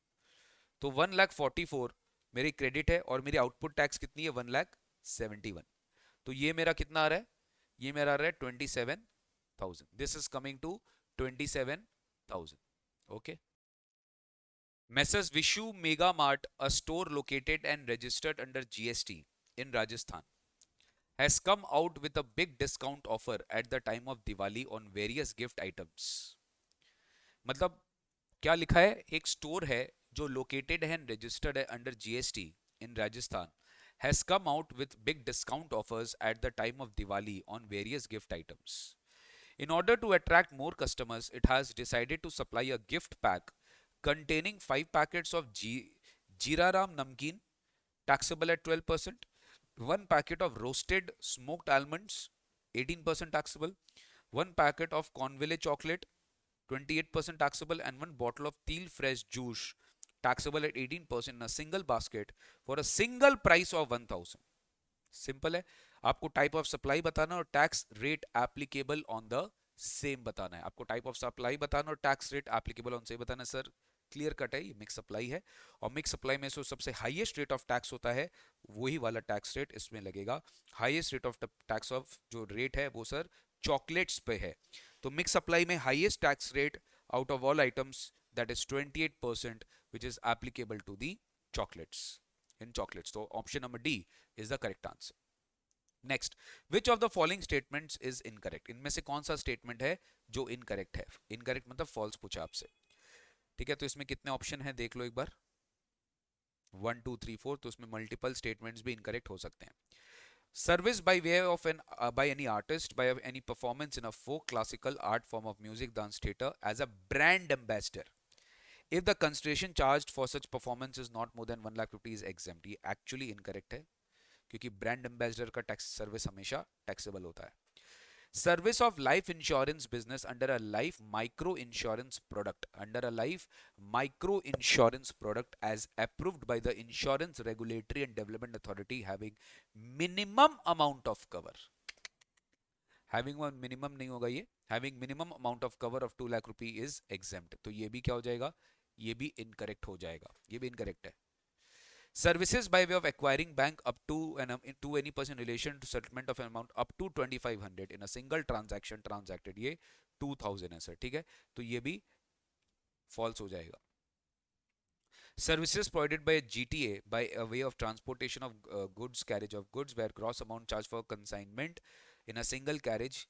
तो 1,44,000 मेरी क्रेडिट है और मेरी आउटपुट टैक्स कितनी है? 1,71,000. तो ये मेरा कितना आ रहा है? ये मेरा आ रहा है 27,000. This is coming to 27,000. Okay. Messrs. Vishu Mega Mart, a store located and registered under GST in Rajasthan, has come out with a big discount offer at the time of Diwali on various gift items. मतलब क्या लिखा है? एक स्टोर है जो लोकेटेड है एंड रजिस्टर्ड है under GST in Rajasthan, has come out with big discount offers at the time of Diwali on various gift items. In order to attract more customers, it has decided to supply a gift pack containing 5 packets of Jeera Ram Namkeen, taxable at 12%, 1 packet of roasted smoked almonds, 18% taxable, 1 packet of Cornville chocolate, 28% taxable, and 1 bottle of Teal Fresh juice, taxable at 18% in a single basket for a single price of 1,000. Simple है, आपको टाइप ऑफ सप्लाई बताना और tax rate applicable on the same बताना है. आपको टाइप ऑफ सप्लाई बताना और tax rate applicable on same बताना है. सर क्लियर कट है, ये मिक्स सप्लाई है और मिक्स सप्लाई में से सबसे हाईएस्ट रेट ऑफ टैक्स होता है वही वाला टैक्स रेट इसमें लगेगा. Highest rate of tax of जो रेट है वो सर चॉकलेट्स पे है. तो मिक्स सप्लाई में highest tax rate out of all items, that is 28%, which is applicable to the chocolates, in chocolates. So option number D is the correct answer. Next, which of the following statements is incorrect? इनमें से कौन सा स्टेटमेंट है जो इनकरेक्ट है? इनकरेक्ट मतलब फॉल्स पूछा आपसे. ठीक है, तो इसमें कितने ऑप्शन है देख लो एक बार. 1 2 3 4. तो इसमें मल्टीपल स्टेटमेंट्स भी इनकरेक्ट हो सकते हैं. Service by way of by any artist by any performance in a folk classical art form of music, dance, theatre as a brand ambassador, if the consideration charged for such performance is not more than 1 lakh rupees exempt. ये actually incorrect है क्योंकि brand ambassador का टैक्स सर्विस हमेशा टैक्सेबल होता है. Service of life insurance business under a life micro insurance product, under a life micro insurance product as approved by the Insurance Regulatory and Development Authority having minimum amount of cover. Having one minimum नहीं होगा ये. Having minimum amount of cover of 2 lakh rupee is exempt. तो ये भी क्या हो जाएगा? ये भी incorrect हो जाएगा. ये भी incorrect है. Services by way of acquiring bank up to to any person in relation to settlement of an amount up to 2,500 in a single transaction transacted, ये 2,000 है सर. ठीक है, तो ये भी false हो जाएगा. Services provided by GTA by a way of transportation of goods, carriage of goods, where gross amount charged for consignment in a single carriage,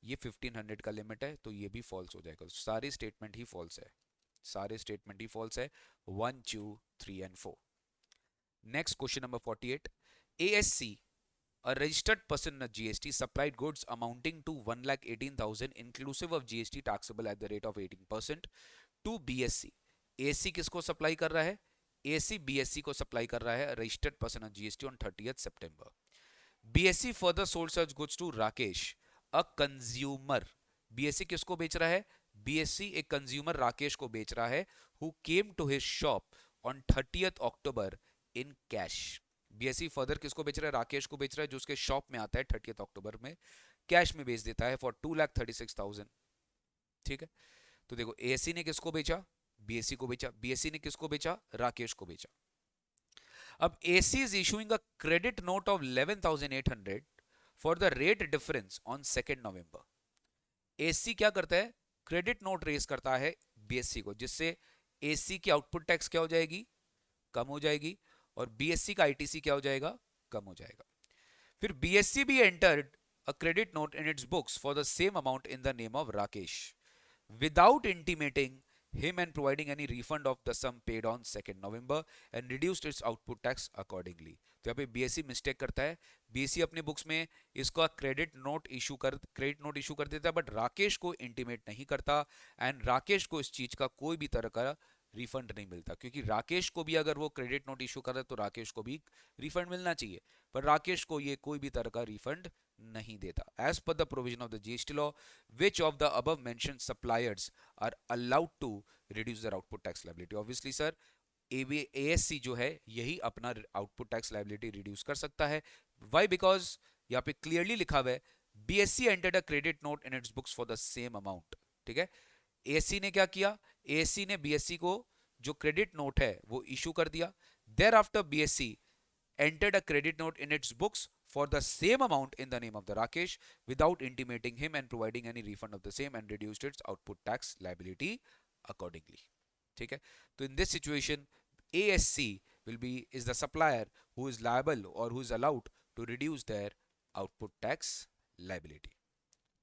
ये 1,500 का लिमिट है, तो ये भी false हो जाएगा. सारे स्टेटमेंट ही false है. सारे स्टेटमेंट ही false है. 1 2 3 and 4. Next, question number 48. ASC, a registered person in a GST, supplied goods amounting to 1,18,000 inclusive of GST taxable at the rate of 18% to BSC. ASC किसको सप्लाई कर रहा है? एसी बीएससी को सप्लाई कर रहा है registered person on GST on 30th September. BSC further sold such goods to Rakesh a consumer. BSC किसको बेच रहा है? बीएससी एक कंज्यूमर राकेश को बेच रहा है who came to his shop on 30th October in cash. BSC further किसको बेच रहा है? राकेश को बेच रहा है जो उसके शॉप में आता है 30th अक्टूबर में, कैश में बेच देता है फॉर 2,36,000. ठीक है, तो देखो एएससी ने किसको बेचा? बीएससी को बेचा. बीएससी ने किसको बेचा? राकेश को बेचा. अब AC is issuing a credit note of 11,800 for the rate difference on 2 November. AC क्या करता है? क्रेडिट नोट रेज करता है बीएससी को, जिससे एसी की आउटपुट टैक्स क्या हो जाएगी? कम हो जाएगी. और बीएससी का आईटीसी क्या हो जाएगा? कम हो जाएगा. फिर बीएससी भी entered a credit note in its books for the same amount in the name of Rakesh without intimating him and providing any refund of the sum paid on 2nd November and reduced its output tax accordingly. तो यहाँ पे बीएससी मिस्टेक करता है. बीएससी अपने बुक्स में इसका क्रेडिट नोट इशू कर देता है, बट राकेश को इंटीमेट नहीं करता एंड राकेश को इस चीज का कोई भी तरह का रिफंड नहीं मिलता, क्योंकि राकेश को भी अगर वो क्रेडिट नोट इशू कर रहा है तो राकेश को भी रिफंड मिलना चाहिए, पर राकेश को ये कोई भी तरह का रिफंड नहीं देता. As per the provision of the GST law, which of the above mentioned suppliers are allowed to reduce their output tax liability? Obviously sir, ASC जो है यही अपना आउटपुट टैक्स लाइबिलिटी रिड्यूस कर सकता है. वाई? बिकॉज यहाँ पे क्लियरली लिखा हुआ है BSc entered a credit note in its books for the same amount. ठीक है, एएससी ने क्या किया? एएससी ने बीएससी को जो क्रेडिट नोट है वो इशू कर दिया. Thereafter BSC entered a credit note in its books for the same amount in the name of the Rakesh without intimating him and providing any refund of the same and reduced its output tax liability accordingly. ठीक है, तो in this situation ASC is the supplier who is liable or who is allowed to reduce their output tax liability.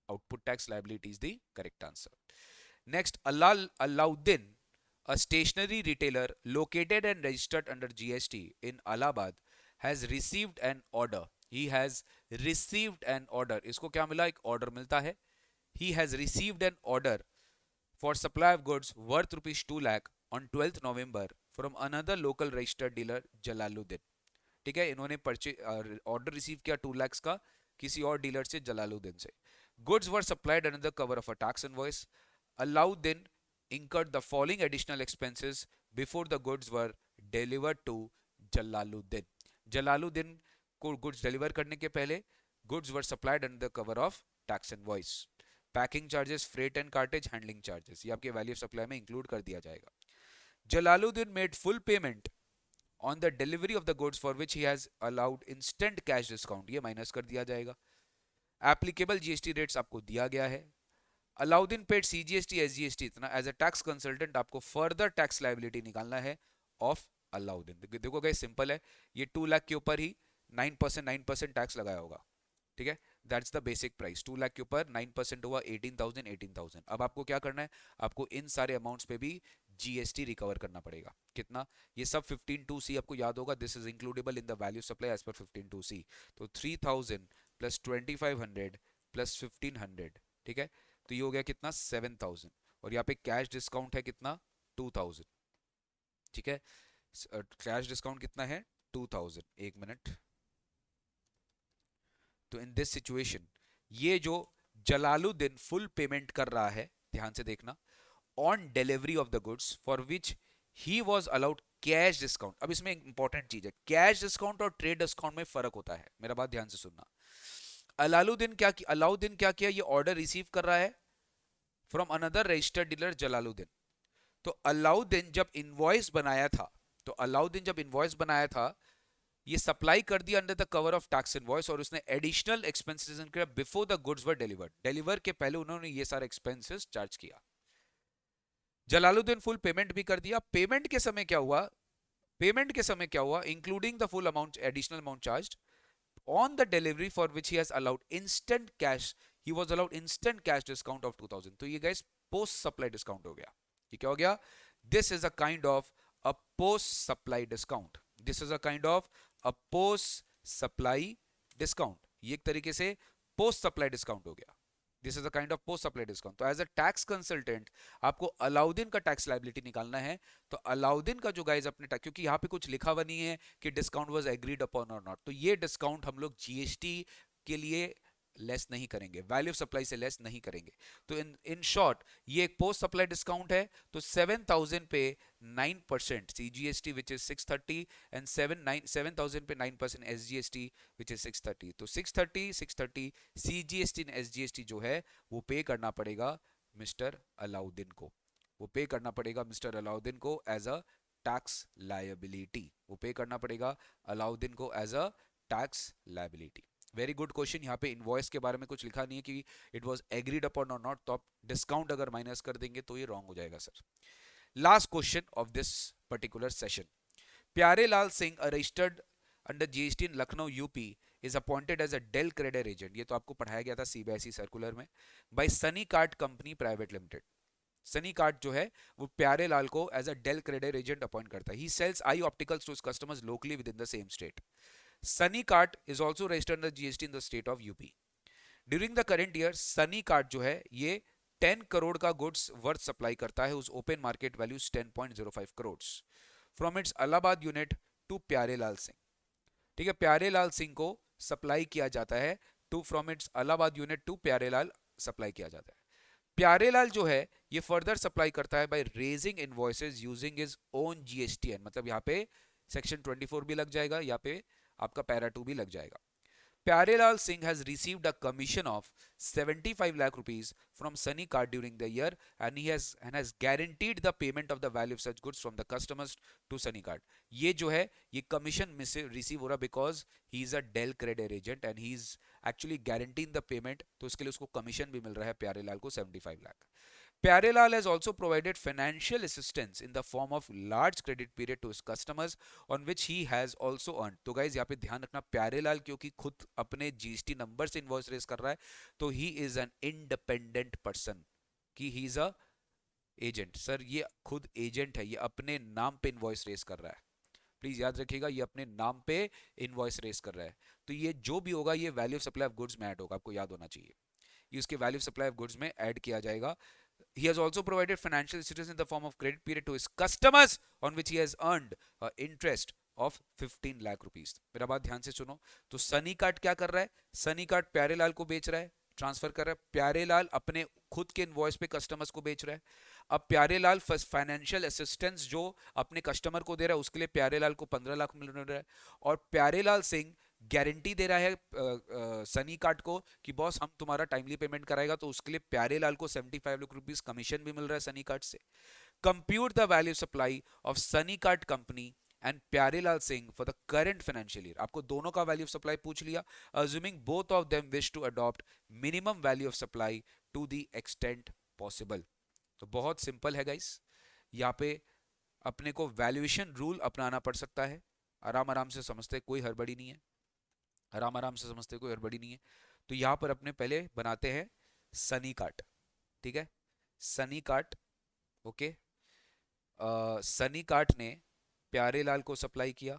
Output tax liability is the correct answer. Next, Alauddin, a stationery retailer located and registered under GST in Allahabad, has received an order. He has received an order. इसको क्या मिला? एक ऑर्डर मिलता है. He has received an order for supply of goods worth rupees 2 lakh on 12th November from another local registered dealer Jalaluddin. ठीक है, इन्होंने ऑर्डर रिसीव किया 2 lakhs का किसी और डीलर से, जलालुद्दीन से. Goods were supplied under the cover of a tax invoice. Alauddin incurred the following additional expenses before the goods were delivered to Jalaluddin. Jalaluddin को गुड्स डिलीवर करने के पहले goods were supplied under the cover of tax invoice. Packing charges, freight and cartridge, handling charges, ये आपके वैल्यू ऑफ सप्लाई में इंक्लूड कर दिया जाएगा. Jalaluddin made full payment on the delivery of the goods for which he has allowed instant cash discount, ये माइनस कर दिया जाएगा. एप्लीकेबल जीएसटी रेट्स आपको दिया गया है. अलाउद्दीन पेड सीजीएसटी एसजीएसटी इतना. एज अ टैक्स कंसल्टेंट आपको फर्दर टैक्स लायबिलिटी निकालना है ऑफ अलाउद्दीन. देखो गाइस सिंपल है, ये 2 लाख के ऊपर ही 9% टैक्स लगाया होगा. ठीक है, that's the basic price. 2 lakh के ऊपर 9% हुआ 18,000. अब आपको क्या करना है? आपको इन सारे अमाउंट्स पे भी जीएसटी रिकवर करना पड़ेगा. कितना? ये सब 15(2)(c आपको याद होगा. This is includable in the value supply as per 15(2)(c. तो 3,000 प्लस 2,500 प्लस 1,500. ठीक है, तो ये हो गया कितना? 7,000. और यहाँ पे कैश डिस्काउंट है कितना? 2,000. ठीक है, कैश डिस्काउंट कितना है? 2,000. एक मिनट. तो इन दिस सिचुएशन ये जो जलालुद्दीन फुल पेमेंट कर रहा है, ध्यान से देखना, on delivery of the goods for which he was allowed cash discount. अब इसमें इंपॉर्टेंट चीज है, कैश डिस्काउंट और ट्रेड डिस्काउंट में फर्क होता है. मेरा बात ध्यान से सुनना. अलाउद्दीन क्या किया? ये ऑर्डर रिसीव कर रहा है from another registered dealer Jalaluddin. तो अलाउद्दीन जब इनवॉइस बनाया था, ये सप्लाई कर दिया under the cover of tax invoice, और उसने एडिशनल एक्सपेंसेस इनकर before the goods were delivered. Deliver के पहले उन्होंने ये सारे एक्सपेंसेस चार्ज किया. जलालुद्दीन फुल पेमेंट भी कर दिया. पेमेंट के समय क्या हुआ? Including the full amount, additional amount charged on the delivery for which he has allowed instant cash, he was allowed instant cash discount of 2,000. तो ये guys post supply discount हो गया. ये क्या हो गया? This is a kind of a post supply discount. ये एक तरीके से post supply discount हो गया. This is a kind of post supply discount. तो एज अ टैक्स कंसल्टेंट आपको अलाउद्दीन का टैक्स लायबिलिटी निकालना है। तो अलाउद्दीन का जो गाइज अपने टैक्स, क्योंकि यहाँ पे कुछ लिखा हुआ नहीं है कि डिस्काउंट वाज एग्रीड अपॉन और नॉट, तो ये डिस्काउंट हम लोग जीएसटी के लिए लेस नहीं करेंगे, वैल्यू ऑफ सप्लाई से लेस नहीं करेंगे। तो इन शॉर्ट ये एक पोस्ट सप्लाई डिस्काउंट है। तो 7000 पे 9% सीजीएसटी विच इज 630 एंड 7000 पे 9% एसजीएसटी विच इज 630। तो 630 सीजीएसटी एंड एसजीएसटी जो है वो पे करना पड़ेगा मिस्टर अलाउद्दीन को, वो पे करना पड़ेगा मिस्टर अलाउद्दीन को एज अ टैक्स लायबिलिटी, वो पे करना पड़ेगा अलाउद्दीन को as a tax liability. Very good question. यहाँ पे इनवॉइस के बारे में कुछ लिखा नहीं है कि इट वाज एग्रीड अपॉन और नॉट, तो आप डिस्काउंट अगर माइनस कर देंगे तो ये रॉन्ग हो जाएगा sir. Last question of this particular session. Pyare Lal Singh registered under GST in Lucknow UP is appointed as a del credit agent, ये तो आपको पढ़ाया गया था सीबीएसई सर्कुलर में, by Sunny card company private limited. Sunny Card जो है वो प्यारे लाल को as a del credit agent appoint करता है। He sells eye opticals to customers locally within the same state. Sunny card is also registered under GST in the state of UP. During the current year Sunny Card जो है ये 10 करोड़ का गुड्स वर्थ सप्लाई करता है, उस open market value 10.05 crore from its Allahabad unit to Pyare Lal Singh. ठीक है, प्यारे लाल सिंह को सप्लाई किया जाता है, to from its Allahabad unit to Pyare Lal supply किया जाता है। प्यारे लाल जो है ये फर्दर सप्लाई करता है by raising invoices using his own GSTN, मतलब यहाँ पे सेक्शन 24 भी लग जाएगा, यहाँ पे आपका पैरा 2 भी लग जाएगा। Pyarelal Singh has received a commission of 75 lakh rupees from Sunny Card during the year, and he has guaranteed the payment of the value of such goods from the customers to Sunny Card. ये जो है ये commission में से receive हो रहा because he is a Dell credit agent and he is actually guaranteeing the payment, तो उसके लिए उसको commission भी मिल रहा है प्यारेलाल को 75 lakh. Pyarelal has also provided financial assistance in the form of large credit period to his customers on which he has also earned। तो गाइज यहाँ पे ध्यान रखना, प्यारेलाल क्योंकि खुद अपने जीएसटी नंबर से इनवॉइस रेज कर रहा है, तो he is an independent person, कि he is a agent. Sir ये खुद एजेंट है, ये अपने नाम पे इनवॉइस रेज कर रहा है, प्लीज याद रखिएगा, ये अपने नाम पे इनवॉइस रेज कर रहा है। तो ये जो भी होगा ये value of supply of goods में ऐड होगा, आपको याद होना चाहिए, ये उसके value of supply of goods में ऐड किया जाएगा। He has also provided financial assistance in the form of credit period to his customers on which he has earned interest of 15 lakh rupees. मेरा बात ध्यान से सुनो। तो सनी कार्ड क्या कर रहा है, सनी कार्ड प्यारेलाल को बेच रहा है, ट्रांसफर कर रहा है, प्यारेलाल अपने खुद के इनवॉइस पे कस्टमर्स को बेच रहा है। अब प्यारेलाल फाइनेंशियल असिस्टेंस जो अपने कस्टमर को दे रहा है उसके लिए प्यारेलाल को 15 लाख मिल रहा है, और प्यारेलाल सिंह गारंटी दे रहा है सनी कार्ड को कि बॉस हम तुम्हारा टाइमली पेमेंट कराएगा, तो उसके लिए प्यारेलाल को 75 लाख रुपीस कमीशन भी मिल रहा है सनी कार्ड से। Compute the value supply of Sunny card company and Pyarelal Singh for the current financial year. आपको दोनों का वैल्यू ऑफ सप्लाई पूछ लिया, assuming both of them wish to adopt minimum value of supply to the extent possible. तो बहुत सिंपल है गाइस, यहाँ पे अपने को वैल्यूएशन रूल अपनाना पड़ सकता है, आराम आराम से समझते, कोई हड़बड़ी नहीं है, आराम आराम से समझते, कोई हड़बड़ी नहीं है। तो यहाँ पर अपने पहले बनाते हैं सनी कार्ट, ठीक है, Sunny cart, okay. Sunny cart ने प्यारेलाल को सप्लाई किया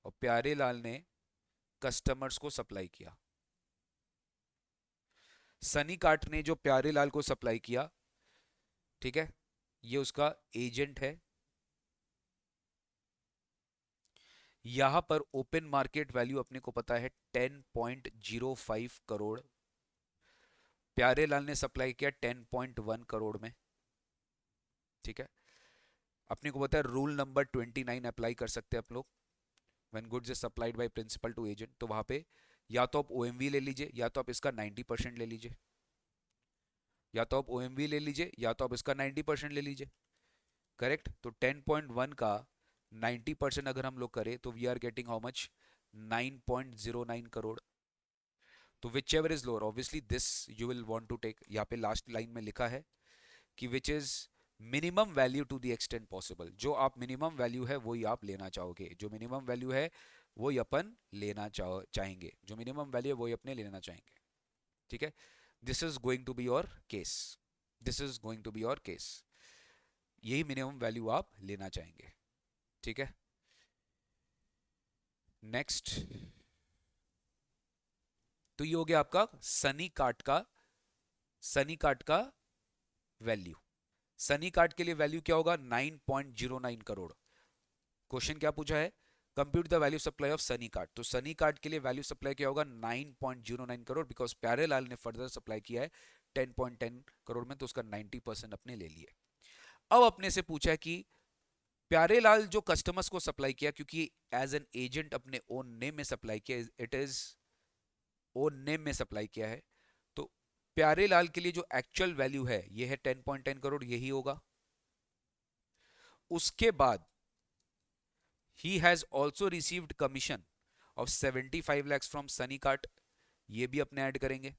और प्यारेलाल ने कस्टमर्स को सप्लाई किया। सनी कार्ट ने जो प्यारेलाल को सप्लाई किया, ठीक है, ये उसका एजेंट है। यहां पर ओपन मार्केट वैल्यू अपने को पता है 10.05 करोड़, प्यारेलाल ने सप्लाई किया 10.1 करोड़ में, ठीक है। अपने को पता है रूल नंबर 29 अप्लाई कर सकते हैं आप लोग, when goods is supplied by principal to agent. तो वहां पे या तो आप ओएमवी ले लीजिए, या तो आप इसका 90% ले लीजिए, या तो आप ओएमवी ले लीजिए, या तो आप इसका 90% ले लीजिए, करेक्ट। तो 10.1 का 90% अगर हम लोग करें तो we are getting how much, 9.09 crore. तो whichever is lower obviously this you will want to take, यहाँ पे लास्ट लाइन में लिखा है कि which is minimum value to the extent possible, जो आप मिनिमम वैल्यू है वही आप लेना चाहोगे, जो मिनिमम वैल्यू है वही अपन लेना चाहेंगे, जो मिनिमम वैल्यू है वही अपने लेना चाहेंगे, ठीक है। This is going to be your case, this is going to be your case, यही मिनिमम वैल्यू आप लेना चाहेंगे, ठीक है। नेक्स्ट, तो ये हो गया आपका सनी कार्ड का वैल्यू। सनी कार्ड के लिए वैल्यू क्या होगा? 9.09 करोड़। क्वेश्चन क्या पूछा है? Compute the value supply of Sunny card. तो सनी कार्ड के लिए वैल्यू सप्लाई क्या होगा? 9.09 करोड़, बिकॉज प्यारेलाल ने फर्दर सप्लाई किया है 10.10 करोड़ में, तो उसका 90% अपने ले लिए। अब अपने से पूछा है कि प्यारेलाल जो कस्टमर्स को सप्लाई किया, क्योंकि एज एन एजेंट अपने ओन नेम में सप्लाई किया, इट इज ओन नेम में सप्लाई किया है, तो प्यारेलाल के लिए जो एक्चुअल वैल्यू है ये है 10.10 करोड़, यही होगा। उसके बाद he has also received commission of 75 lakhs from Sunny Cart, ये भी अपने ऐड करेंगे।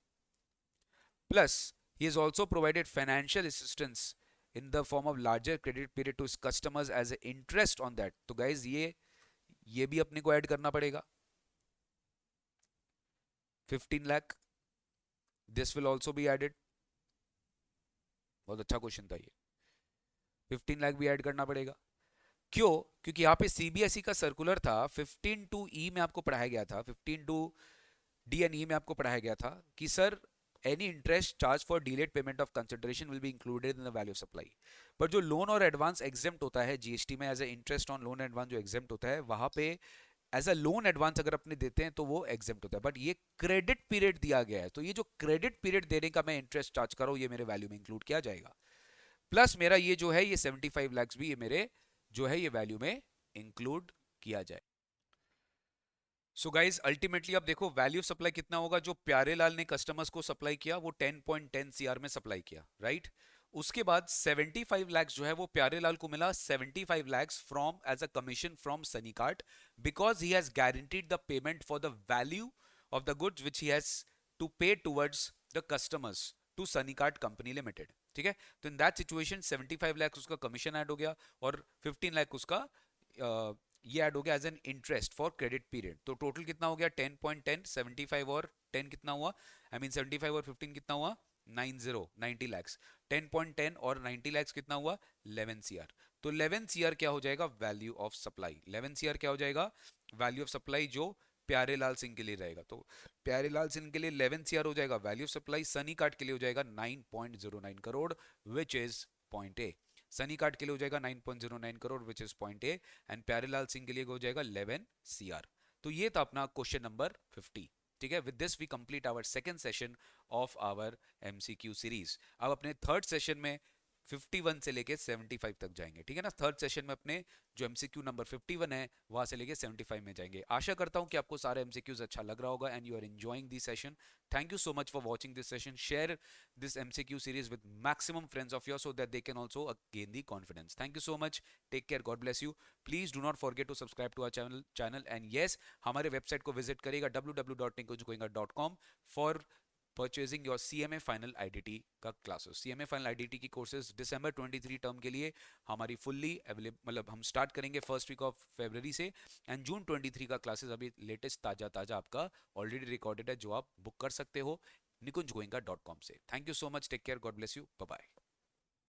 Plus he has also provided financial assistance in the form of larger credit period to his customers as a interest on that। तो गाइज ये भी अपने को ऐड करना पड़ेगा। 15 lakh, this will also be added। बहुत अच्छा क्वेश्चन था ये। 15 लाख भी ऐड करना पड़ेगा। क्यों? क्योंकि यहाँ पे सीबीएसई का सर्कुलर था 15 टू ई में आपको पढ़ाया गया था, 15 टू डी एंड ई में आपको पढ़ाया गया था कि sir any interest charge for delayed payment of consideration will be included in the value supply. पर जो लोन और एडवांस एग्जेम्प्ट होता है जीएसटी में, as a interest on loan advance जो एग्जेम्प्ट होता है, वहां पे एज अ लोन एडवांस अगर अपने देते हैं तो वो एग्जेम्प्ट होता है। बट ये क्रेडिट पीरियड दिया गया है, तो ये जो क्रेडिट पीरियड देने का मैं इंटरेस्ट चार्ज कर रहा हूँ ये मेरे वैल्यू में इंक्लूड किया जाएगा। प्लस मेरा ये जो है ये 75 लैक्स भी ये मेरे जो है ये वैल्यू में इंक्लूड किया जाए। सो गाइज अल्टीमेटली अब देखो वैल्यू सप्लाई कितना होगा। जो प्यारेलाल ने कस्टमर्स को सप्लाई किया वो 10.10 सीआर में सप्लाई किया, राइट। उसके बाद 75 लैक्स जो है वो प्यारेलाल को मिला 75 lakhs from as a commission from Sunny Kart, because he has guaranteed the payment for the value of the goods which he has to pay towards the customers to Sunny Kart company limited. ठीक है, तो इन दैट सिचुएशन 75 लाख उसका कमीशन ऐड हो गया और 15 लाख उसका ये ऐड हो गया as an interest for credit period. तो टोटल कितना हो गया 10.10, 75 और 10 कितना हुआ? आई मीन 75 और 15 कितना हुआ? 90 लैक्स। 10.10 और 90 लैक्स कितना हुआ? 11 सीआर। तो 11 सीआर क्या हो जाएगा? Value of supply. 11 सीआर क्या हो जाएगा? वैल्यू ऑफ सप्लाई जो प्यारेलाल सिंह के लिए रहेगा। तो प्यारेलाल सिंह के लिए 11 सीआर हो जाएगा value of supply. Sunny card के लिए हो जाएगा 9.09 crore which is point A. Sunny card के लिए हो जाएगा 9.09 crore which is point A, and Pyarelal Singh के लिए हो जाएगा 11 सीआर। तो ये था अपना क्वेश्चन नंबर 50। ठीक है, with this we complete our second session of our MCQ series. अब अपने थर्ड सेशन में 51 से लेके 75 तक जाएंगे। ठीक है ना, थर्ड सेशन में अपने जो एमसीक्यू नंबर 51 है वहां से लेके 75 में जाएंगे। आशा करता हूं कि आपको सारे एमसीक्यूज अच्छा लग रहा होगा and you are enjoying this session. Thank you so much for watching this session. Share this MCQ series with maximum friends of yours so that they can also gain the confidence. Thank you so much. Take care. God bless you. Please do not forget to subscribe to our channel and yes, हमारे वेबसाइट को विजिट करिएगा www.tinkujogoenga.com for purchasing your CMA final IDT का क्लासेस। CMA फाइनल IDT की कोर्सेज दिसंबर 23 टर्म के लिए हमारी फुल्ली अवेलेबल, मतलब हम स्टार्ट करेंगे फर्स्ट वीक ऑफ फरवरी से, एंड जून 23 का क्लासेस अभी लेटेस्ट ताजा आपका ऑलरेडी रिकॉर्डेड है जो आप बुक कर सकते हो nikunjgoenka.com से। Thank you so much, take care, God bless you, bye bye.